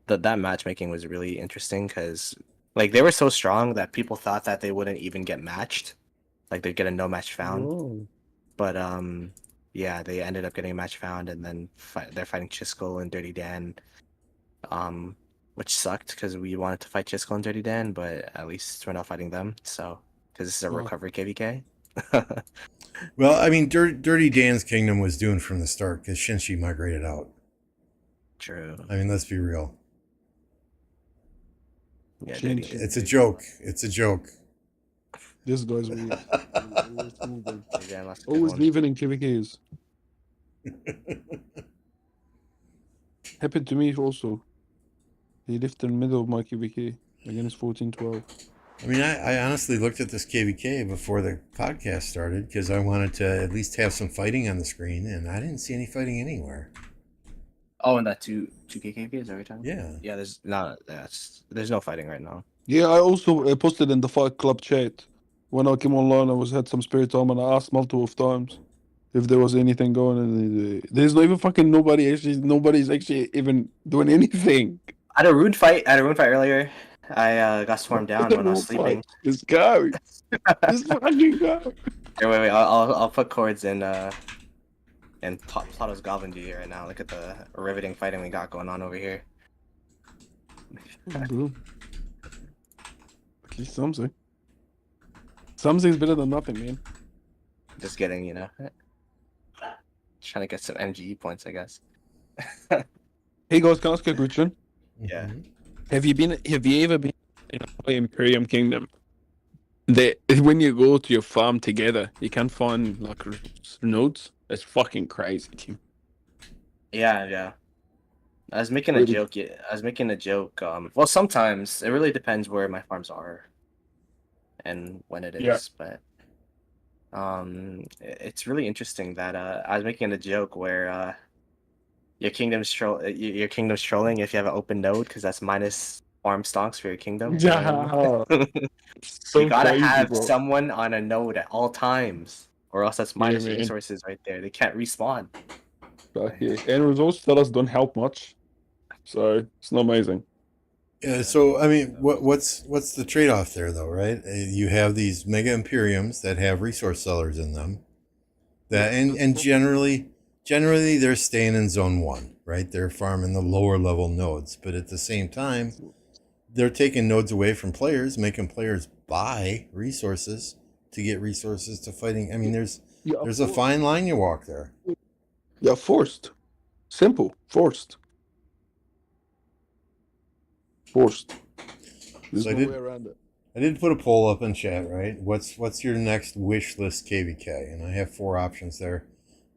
That matchmaking was really interesting because like they were so strong that people thought that they wouldn't even get matched, like they'd get a no match found. Oh. But yeah, they ended up getting a match found, and then they're fighting Chisco and Dirty Dan, which sucked because we wanted to fight Chisco and Dirty Dan, but at least we're not fighting them. So because this is a recovery KVK. Well, I mean, Dirty Dan's kingdom was doomed from the start because Shinshi migrated out. True. I mean, let's be real. Yeah, it's a joke. It's a joke. This guy's weird. Always leaving in KVKs. Happened to me also. He lived in the middle of my KVK against 1412. I mean, I honestly looked at this KVK before the podcast started because I wanted to at least have some fighting on the screen, and I didn't see any fighting anywhere. Oh, and that 2K KVK every time? Yeah. Yeah, there's no fighting right now. Yeah, I also posted in the Fight Club chat. When I came online, I had some spare time, and I asked multiple times if there was anything going on. There's not even fucking nobody's actually even doing anything. I had a rune fight earlier. I got swarmed down when I was sleeping. Let's go. Let's fucking go. Here, wait. I'll put chords in Plato's Goblin G right now. Look at the riveting fighting we got going on over here. At least something. Something's better than nothing, man. Just getting, trying to get some MGE points, I guess. Hey guys, can I ask you a question? Yeah. Mhm. Have you ever been in a Imperium Kingdom? That when you go to your farm together, you can find like nodes. It's fucking crazy, team. Yeah. I was making a Really? joke. Yeah, I was making a joke. Well, sometimes it really depends where my farms are and when it Yeah. is, but it's really interesting that I was making a joke where your kingdom's trolling if you have an open node because that's minus farm stocks for your kingdom. You know what I Yeah. mean? You So gotta crazy, have bro. someone on a node at all times, or else that's Yeah, minus man. resources right there. They can't respawn. Fuck yeah. And resource sellers don't help much. So it's not amazing. Yeah, so I mean, what's the trade off there, though, right? You have these mega imperiums that have resource sellers in them, that and generally they're staying in zone one, right? They're farming the lower level nodes, but at the same time, they're taking nodes away from players, making players buy resources to get resources to fighting. I mean, Yeah, there's a fine line you walk there. yeah, forced. Simple. Forced. Forced. There's So no way around it. I did put a poll up in chat, right? What's your next wish list KVK? And I have four options there: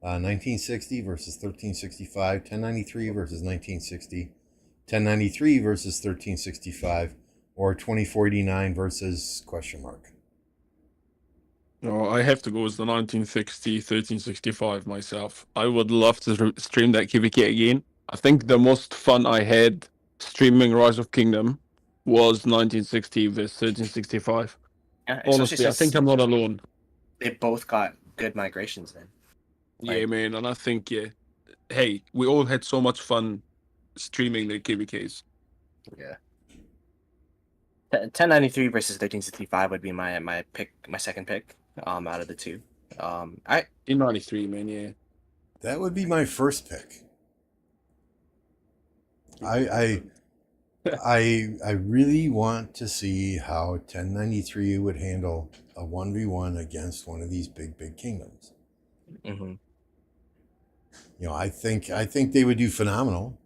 1960 versus 1365, 1093 versus 1960, 1093 versus 1365, or 2049 versus question mark. No, I have to go with the 1960, 1365 myself. I would love to stream that KVK again. I think the most fun I had streaming Rise of Kingdom was 1960 versus 1365. Yeah, especially Honestly, I think since I'm not alone. they both got good migrations in. Yeah, man, and I think hey, we all had so much fun streaming the KVKs. Yeah. 1093 versus 1365 would be my second pick. Out of the two. In 93, man, yeah. That would be my first pick. I really want to see how 1093 would handle a 1v1 against one of these big kingdoms. Mm-hmm. I think they would do phenomenal.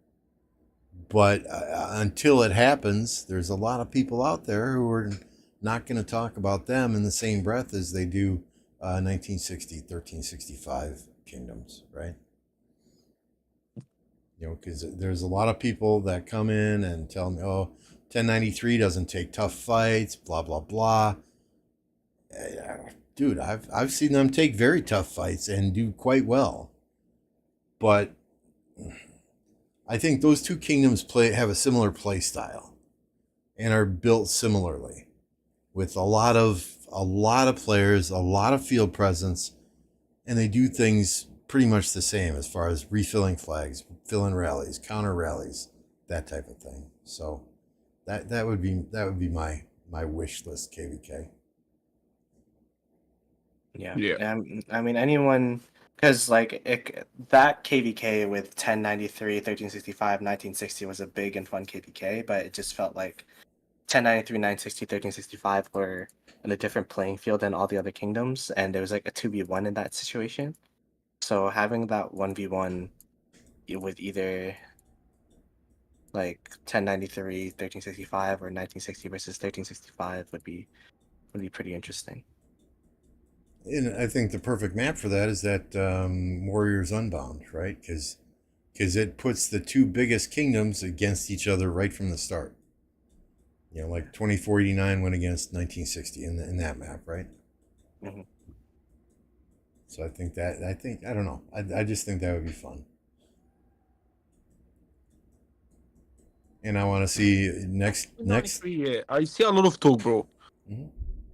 But until it happens, there's a lot of people out there who are not going to talk about them in the same breath as they do 1960, 1365 kingdoms, right? Because there's a lot of people that come in and tell me, oh, 1093 doesn't take tough fights, blah, blah, blah. Dude, I've seen them take very tough fights and do quite well. But I think those two kingdoms have a similar play style and are built similarly, with a lot of players, a lot of field presence, and they do things pretty much the same as far as refilling flags, fill-in rallies, counter rallies, that type of thing. So that would be my wish list KVK. Yeah. I mean, anyone, because that KVK with 1093, 1365, 1960 was a big and fun KVK, but it just felt like 1093, 960, 1365 were in a different playing field than all the other kingdoms, and there was like a 2v1 in that situation. So having that 1v1 with either like 1093, 1365, or 1960 versus 1365 would be pretty interesting. And I think the perfect map for that is that Warriors Unbound, right? Because it puts the two biggest kingdoms against each other right from the start. Like 2489 went against 1960 in that map, right? Mm-hmm. So I don't know. I just think that would be fun. And I want to see next. Yeah, I see a lot of talk, bro. Mm-hmm.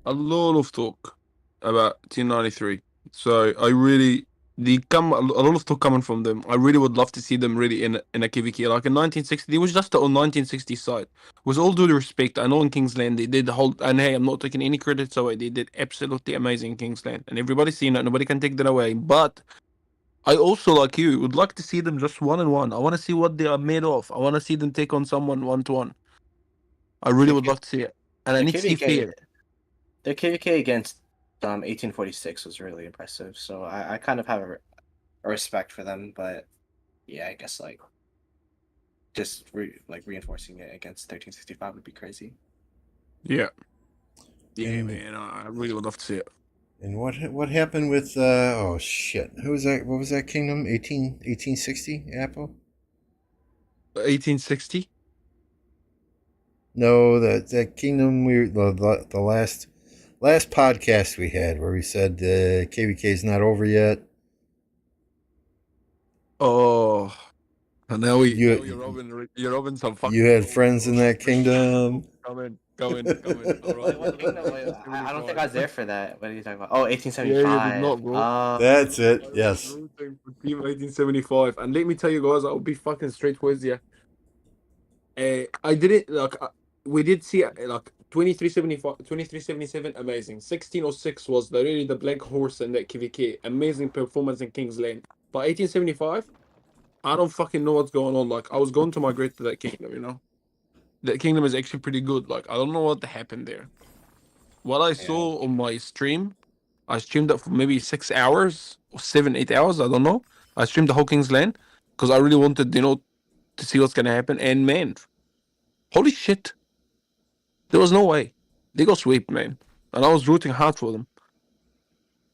A lot of talk about 1093. So I really a lot of talk coming from them. I really would love to see them really in a KVK. Like in 1960, it was just on 1960 side. With all due respect, I know in Kingsland they did the whole, and hey, I'm not taking any credits away. They did absolutely amazing in Kingsland, and everybody's seen it. Nobody can take that away. But I also, like you, would like to see them just 1-on-1. I want to see what they are made of. I want to see them take on someone 1-to-1. I really would love to see it, and I The need to see KVK, fair. the KVK against 1846 was really impressive. So I kind of have a respect for them, but yeah, I guess like just reinforcing it against 1365 would be crazy. Yeah. Yeah, And man. I really would love to see it. and what happened with oh shit, who was that? What was that kingdom? 1860 Apple? 1860. No, that kingdom the last podcast we had where we said KVK is not over yet. Oh, and now you're robbing some fucking. You had friends in that kingdom. Come in. All right. What kingdom? Wait, I don't think I was there for that. What are you talking about? Oh, Yeah, you did 1875. not, bro. That's it. I was Yes. rooting for Team 1875, and let me tell you guys, I'll be fucking straight with you. I didn't we did see like 2375, 2377, amazing. 1606 was really the black horse in that KVK, amazing performance in King's Lane. But 1875, I don't fucking know what's going on. Like I was going to migrate to that kingdom, you know. That kingdom is actually pretty good. Like I don't know what happened there. What I saw on my stream, I streamed it for maybe 6 hours or 7, 8 hours. I don't know. I streamed the whole King's Lane because I really wanted, to see what's gonna happen. And man, holy shit, there was no way they got swept, man. And I was rooting hard for them.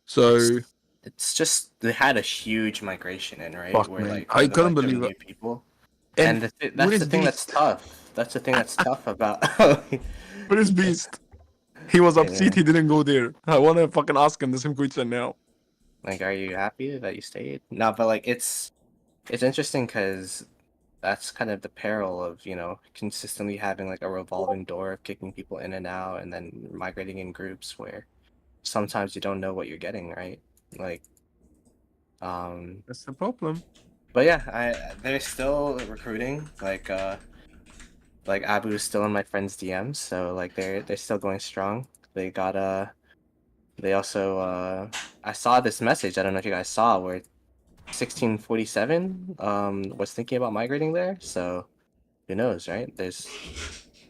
So it's just they had a huge migration in, right? fuck, Where man, like I with a couldn't bunch of believe new it. people. And And what that's is the thing that's Beast? tough. That's the thing that's tough about. What is Beast? He was upset Yeah. he didn't go there. I wanna fucking ask him the same question now. Like, are you happy that you stayed? No, but like it's interesting because that's kind of the peril of consistently having like a revolving door of kicking people in and out, and then migrating in groups where sometimes you don't know what you're getting, right? Like, That's the problem. but yeah, they're still recruiting. Like Abu is still in my friend's DMs, so like they're still going strong. They got they also I saw this message. I don't know if you guys saw where 1647 was thinking about migrating there. So who knows, right? There's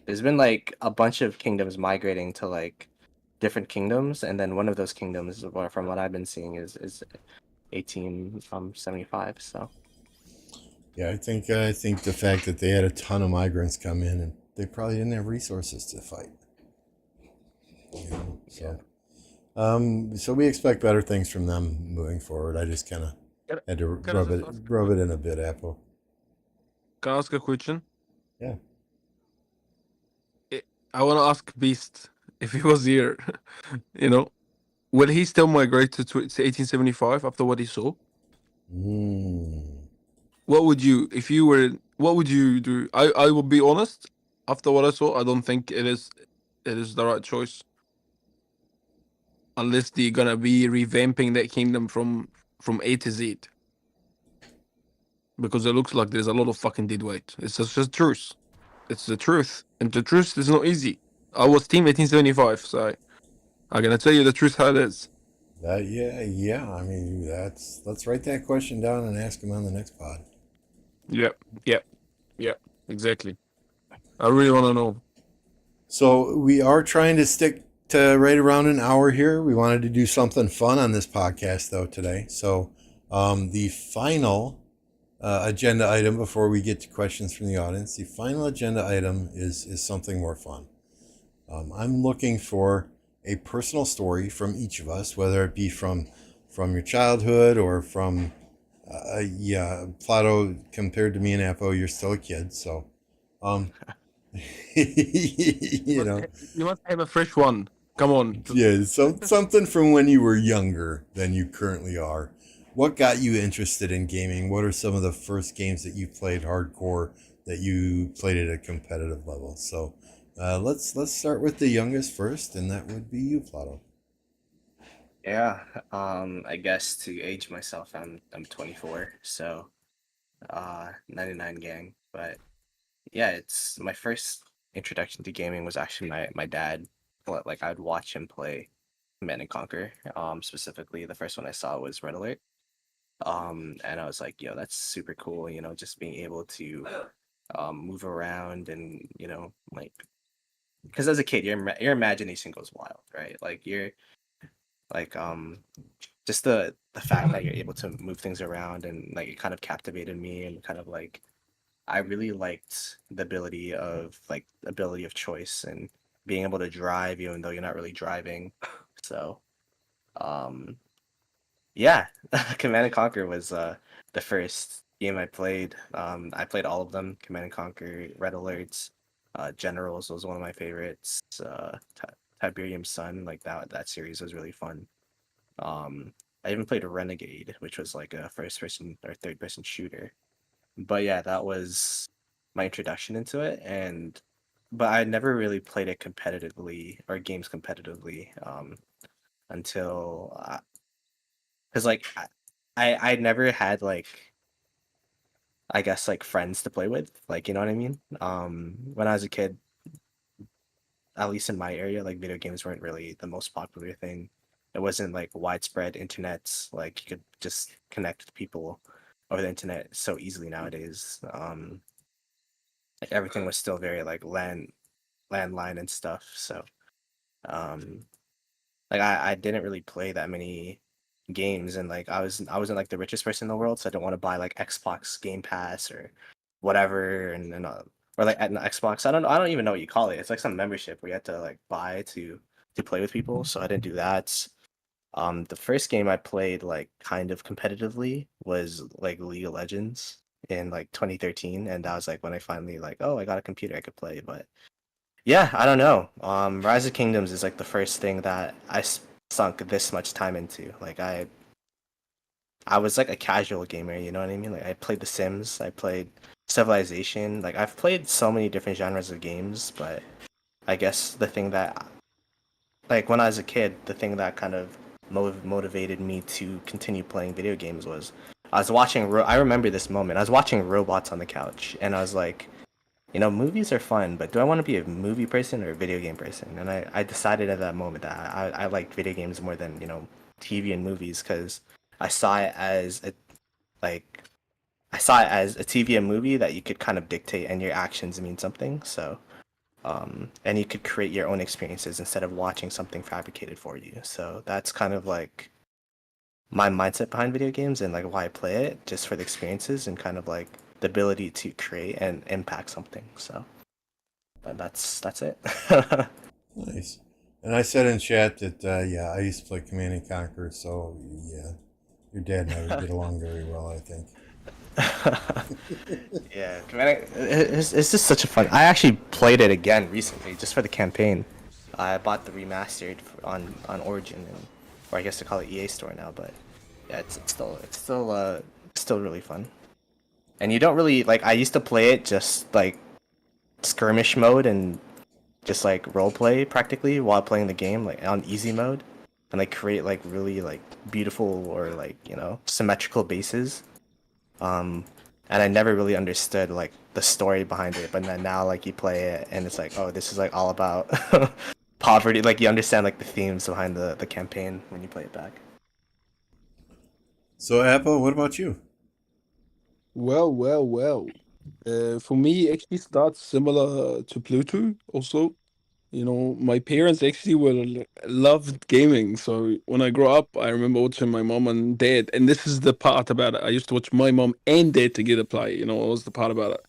been like a bunch of kingdoms migrating to like different kingdoms, and then one of those kingdoms, from what I've been seeing, is 1875. So Yeah, I think the fact that they had a ton of migrants come in and they probably didn't have resources to fight. So we expect better things from them moving forward. I just kind of had to rub it in a bit, Apple. Can I ask a question? Yeah. I want to ask Beast if he was here. Will he still migrate to 1875 after what he saw? What would you, if you were, what would you do? I will be honest. After what I saw, I don't think it is the right choice. Unless they're gonna be revamping that kingdom from A to Z. Because it looks like there's a lot of fucking dead weight. It's just the truth. It's the truth. And the truth is not easy. I was team 1875, so I'm gonna tell you the truth how it is. Yeah. I mean, let's write that question down and ask him on the next pod. Yep. Exactly. I really want to know. So we are trying to stick to right around an hour here. We wanted to do something fun on this podcast though today. So the final agenda item before we get to questions from the audience, the final agenda item is something more fun. I'm looking for a personal story from each of us, whether it be from your childhood or from Plato. Compared to me and Apo, you're still a kid, so you must have a fresh one. Come on. Yeah, something from when you were younger than you currently are. What got you interested in gaming? What are some of the first games that you played hardcore that you played at a competitive level? So let's start with the youngest first, and that would be you, Plato. yeah, I guess to age myself, I'm 24, so 99 gang. But yeah, it's my first introduction to gaming was actually my dad. Like I'd watch him play Command and Conquer. Specifically, the first one I saw was Red Alert. And I was like, yo, that's super cool. Just being able to move around and like, because as a kid, your imagination goes wild, right? Like Like just the fact that you're able to move things around, and like it kind of captivated me, and kind of like I really liked the ability of choice and being able to drive even though you're not really driving. So um yeah, Command and Conquer was the first game I played. I played all of them: Command and Conquer, Red Alerts, Generals was one of my favorites. Tiberium Sun, like that series was really fun. I even played Renegade, which was like a first person or third person shooter. But yeah, that was my introduction into it, and but I never really played it competitively or games competitively until because like I never had like I guess like friends to play with, like you know what I mean. When I was a kid, at least in my area, like video games weren't really the most popular thing. It wasn't like widespread internets, like you could just connect with people over the internet so easily nowadays. Like everything was still very like landline and stuff. So um like I didn't really play that many games, and like I wasn't like the richest person in the world, so I don't want to buy like Xbox Game Pass or whatever, and or like at an Xbox. I don't even know what you call it. It's like some membership where you have to like buy to play with people. So I didn't do that. The first game I played like kind of competitively was like League of Legends in like 2013, and that was like when I finally like, oh, I got a computer I could play. But yeah, I don't know. Rise of Kingdoms is like the first thing that sunk this much time into. Like I was like a casual gamer, you know what I mean? Like I played The Sims, I played Civilization. Like I've played so many different genres of games, but I guess the thing that like when I was a kid, the thing that kind of motivated me to continue playing video games was I was watching. I remember this moment. I was watching Robots on the couch, and I was like, you know, movies are fun, but do I want to be a movie person or a video game person? And I decided at that moment that I liked video games more than, you know, TV and movies, because I saw it as a like I saw it as a TV and movie that you could kind of dictate and your actions mean something. So and you could create your own experiences instead of watching something fabricated for you. So that's kind of like my mindset behind video games, and like why I play it, just for the experiences and kind of like the ability to create and impact something. So but that's it. Nice. And I said in chat that yeah, I used to play Command and Conquer, so yeah, your dad and I would get along very well, I think. Yeah, it's just such a fun. I actually played it again recently just for the campaign. I bought the remastered on Origin, or I guess they call it EA Store now. But yeah, it's still really fun. And you don't really like. I used to play it just like skirmish mode and just like role play practically while playing the game, like on easy mode, and like create like really like beautiful or like you know symmetrical bases. Um, and I never really understood like the story behind it, but then now like you play it and it's like, oh, this is like all about poverty. Like you understand like the themes behind the campaign when you play it back. So, Apple, what about you? Well. For me, actually starts similar to Pluto also. You know, my parents actually loved gaming. So when I grew up, I remember watching my mom and dad. And this is the part about it. I used to watch my mom and dad together play. You know, what was the part about it?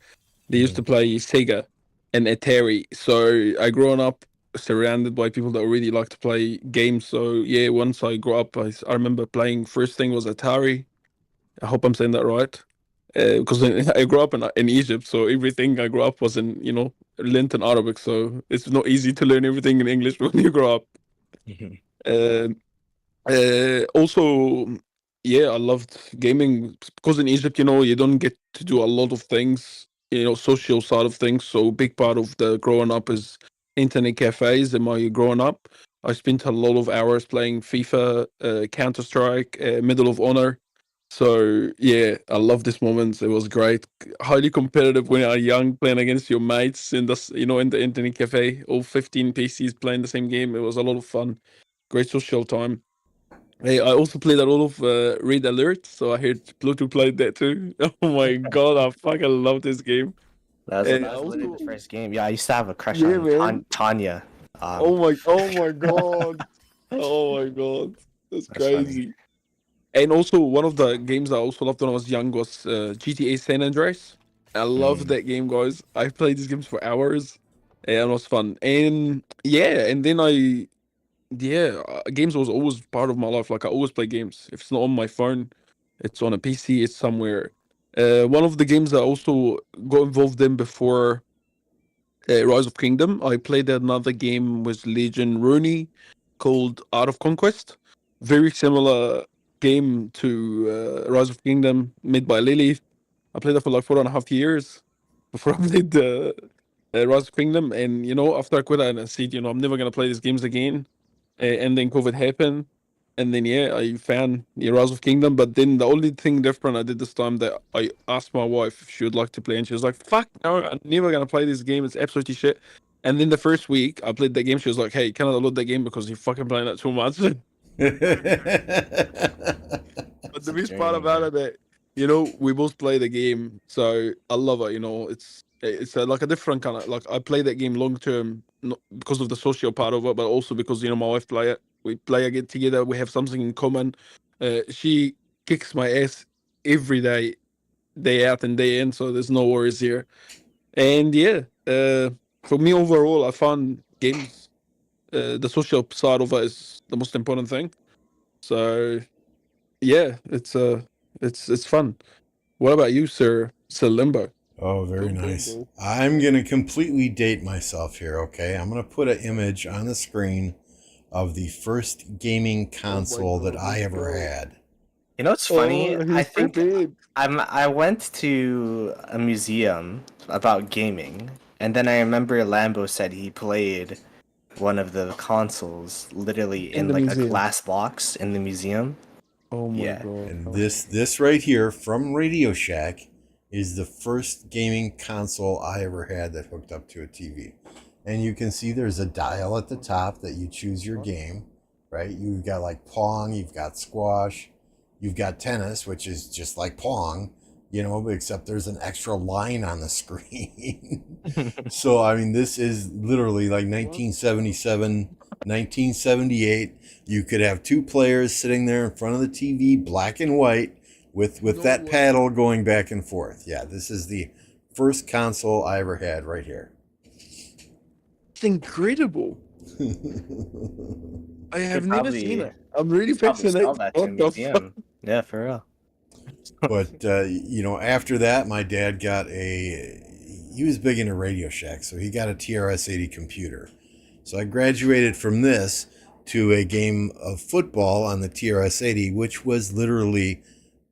They used to play Sega and Atari. So I grown up surrounded by people that really like to play games. So yeah, once I grew up, I remember playing. First thing was Atari. I hope I'm saying that right. Because I grew up in Egypt, so everything I grew up was in, you know, learned in Arabic. So it's not easy to learn everything in English when you grow up. Uh, Also, yeah, I loved gaming because in Egypt, you know, you don't get to do a lot of things, you know, social side of things. So big part of the growing up is internet cafes. And my growing up, I spent a lot of hours playing FIFA, Counter Strike, Medal of Honor. So yeah, I love this moment. It was great, highly competitive when you're young, playing against your mates in this, you know, in the internet cafe, all 15 PCs playing the same game. It was a lot of fun, great social time. Hey, I also played a lot of Raid Alert, so I heard Pluto played that too. Oh my god, I fucking love this game. That I was literally the also, first game. Yeah, I used to have a crush yeah, on man. Tanya. Oh my god. Oh my god. That's That's funny. crazy. And also, one of the games I also loved when I was young was GTA San Andreas. I love Mm. that game, guys. I played these games for hours, and it was fun. And yeah, and then games was always part of my life. Like I always play games. If it's not on my phone, it's on a PC. It's somewhere. One of the games I also got involved in before Rise of Kingdom, I played another game with Legion Rooney called Art of Conquest. Very similar game to Rise of Kingdom, made by Lily. I played that for like 4.5 years before I played Rise of Kingdom. And after I quit, I said, I'm never gonna play these games again. And then COVID happened, and then I found the Rise of Kingdom. But then the only thing different I did this time, that I asked my wife if she would like to play, and she was like, "Fuck no, I'm never gonna play this game. It's absolutely shit." And then the first week I played that game, she was like, "Hey, can I download that game because you're fucking playing it too much?" But the It's a best part journey, about man. it that we both play the game, so I love it. It's like a different kind of, like, I play that game long term, not because of the social part of it, but also because my wife play it. We play again together. We have something in common. She kicks my ass every day, day out and day in. So there's no worries here. And yeah, for me overall, I found games. The social side of it is the most important thing. So yeah, it's fun. What about you, Sir Limbo? Oh, very Boom, boom, nice. boom. I'm going to completely date myself here, okay? I'm going to put an image on the screen of the first gaming Oh my console that god, I let's ever go. had. You know what's funny? Oh, I he's think prepared. I went to a museum about gaming, and then I remember Lambeau said he played one of the consoles literally In in the like a museum. glass box in the museum. Oh my Yeah. god. And this right here from Radio Shack is the first gaming console I ever had that hooked up to a TV. And you can see there's a dial at the top that you choose your game, right? You've got like Pong, you've got squash, you've got tennis, which is just like Pong, except there's an extra line on the screen. So, I mean, this is literally like What? 1977, 1978. You could have two players sitting there in front of the TV, black and white, with No that way. paddle going back and forth. Yeah, this is the first console I ever had right here. It's incredible. I You could have never seen probably it. I'm really sell fascinated. that to a What the fuck? museum. Yeah, for real. But after that, my dad got he was big into Radio Shack, so he got a TRS-80 computer. So I graduated from this to a game of football on the TRS-80, which was literally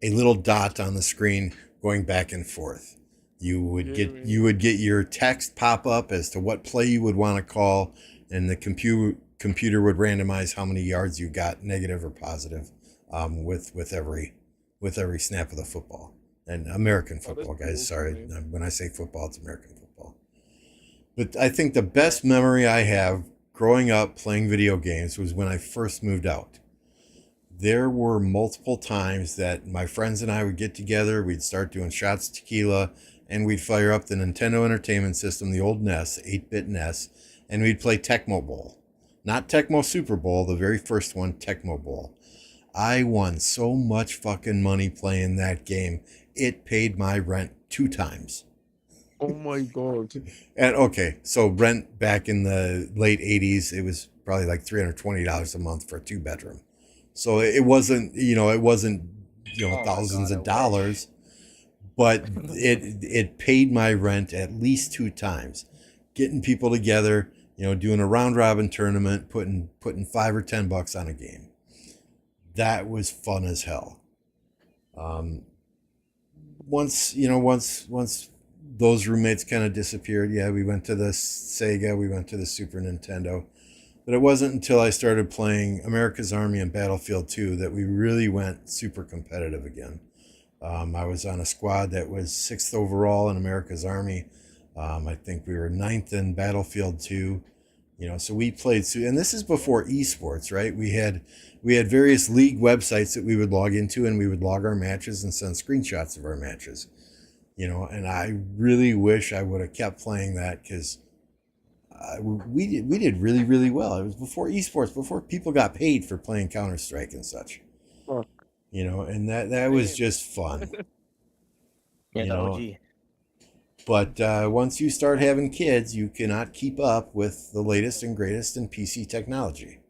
a little dot on the screen going back and forth. You would Yeah, get man. you would get your text pop up as to what play you would want to call, and the computer would randomize how many yards you got, negative or positive, with every snap of the football. And American Oh, that's football, cool, guys. Sorry, man. when I say football, it's American football. But I think the best memory I have growing up playing video games was when I first moved out. There were multiple times that my friends and I would get together, we'd start doing shots of tequila, and we'd fire up the Nintendo Entertainment System, the old NES, 8-bit NES, and we'd play Tecmo Bowl. Not Tecmo Super Bowl, the very first one, Tecmo Bowl. I won so much fucking money playing that game. It paid my rent 2 times. Oh my god. And okay, so rent back in the late 80s, it was probably like $320 a month for a 2-bedroom. So it wasn't, Oh my thousands god, I of wish. dollars, but it paid my rent at least 2 times. Getting people together, doing a round robin tournament, putting $5 or $10 on a game. That was fun as hell. Um, once those roommates kind of disappeared, yeah, we went to the Sega, we went to the Super Nintendo. But it wasn't until I started playing America's Army and Battlefield 2 that we really went super competitive again. I was on a squad that was 6th overall in America's Army. I think we were 9th in Battlefield 2. So we played, and this is before esports, right? We had various league websites that we would log into, and we would log our matches and send screenshots of our matches. And I really wish I would have kept playing that, because we did really, really well. It was before esports, before people got paid for playing Counter-Strike and such. Fuck. You know, and that was just fun. Yeah, You the know, OG. but once you start having kids, you cannot keep up with the latest and greatest in PC technology.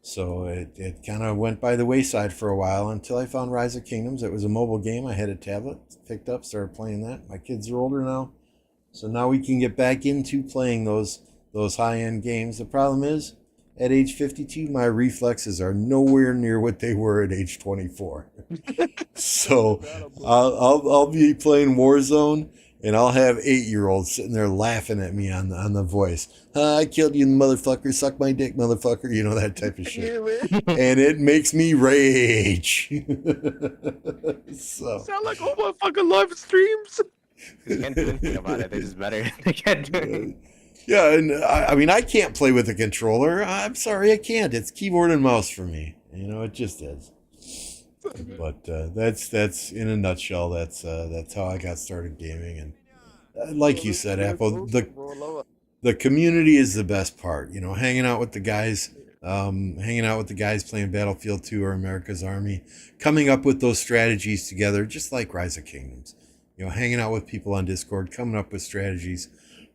So it kind of went by the wayside for a while until I found Rise of Kingdoms. It was a mobile game. I had a tablet, picked up, started playing that. My kids are older now, so now we can get back into playing those high-end games. The problem is, at age 52, my reflexes are nowhere near what they were at age 24. So I'll be playing Warzone, and I'll have 8-year-olds sitting there laughing at me on the voice. I killed you, motherfucker. Suck my dick, motherfucker. You know, that type of shit. And it makes me rage. So Sound like all my fucking live streams. They can't do anything about it. They're just better. They can't do anything. yeah, and I mean, I can't play with a controller. I'm sorry, I can't. It's keyboard and mouse for me. You know, it just is. But that's in a nutshell. That's how I got started gaming, and like you said, Apple, the community is the best part. You know, hanging out with the guys playing Battlefield 2 or America's Army, coming up with those strategies together, just like Rise of Kingdoms. You know, hanging out with people on Discord, coming up with strategies,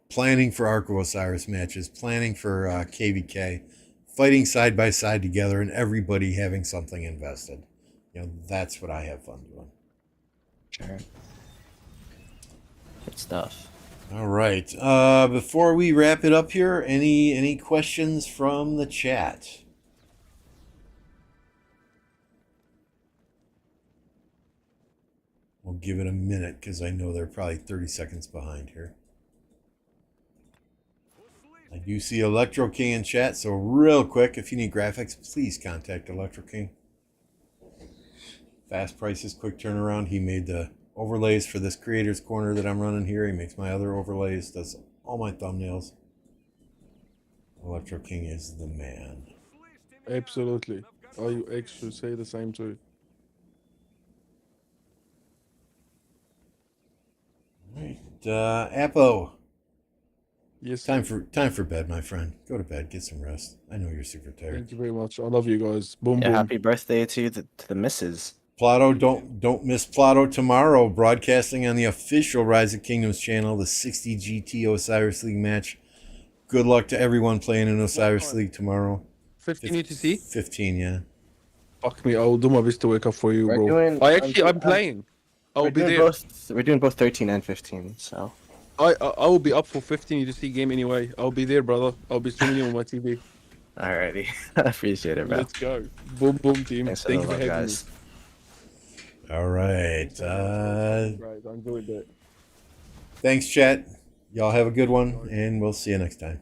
planning for Ark of Osiris matches, planning for KVK, fighting side by side together, and everybody having something invested. You know, that's what I have fun doing. Sure. Good stuff. All right. Before we wrap it up here, any questions from the chat? We'll give it a minute because I know they're probably 30 seconds behind here. I do see Electro King in chat, so real quick, if you need graphics, please contact Electro King. Fast prices, quick turnaround. He made the overlays for this creator's corner that I'm running here. He makes my other overlays, does all my thumbnails. Electro King is the man. Absolutely. I actually say the same too. All right, Apo. Yes. Time for bed, my friend. Go to bed, get some rest. I know you're super tired. Thank you very much. I love you guys. Boom Yeah, boom. happy birthday to the missus. Plato, don't miss Plato tomorrow, broadcasting on the official Rise of Kingdoms channel, the 60 GT Osiris League match. Good luck to everyone playing in Osiris League tomorrow. 15 UTC? 15, yeah. Fuck me, I'll do my best to wake up for you, We're bro. doing- I'm playing. I'll be there. We're doing both 13 and 15, so. I will be up for 15 UTC game anyway. I'll be there, brother. I'll be streaming you on my TV. Alrighty. I appreciate it, bro. Let's go. Boom boom team. Thanks Thank you a for lot, having guys. me. All right. Right, I enjoyed that. Thanks, chat. Y'all have a good one, and we'll see you next time.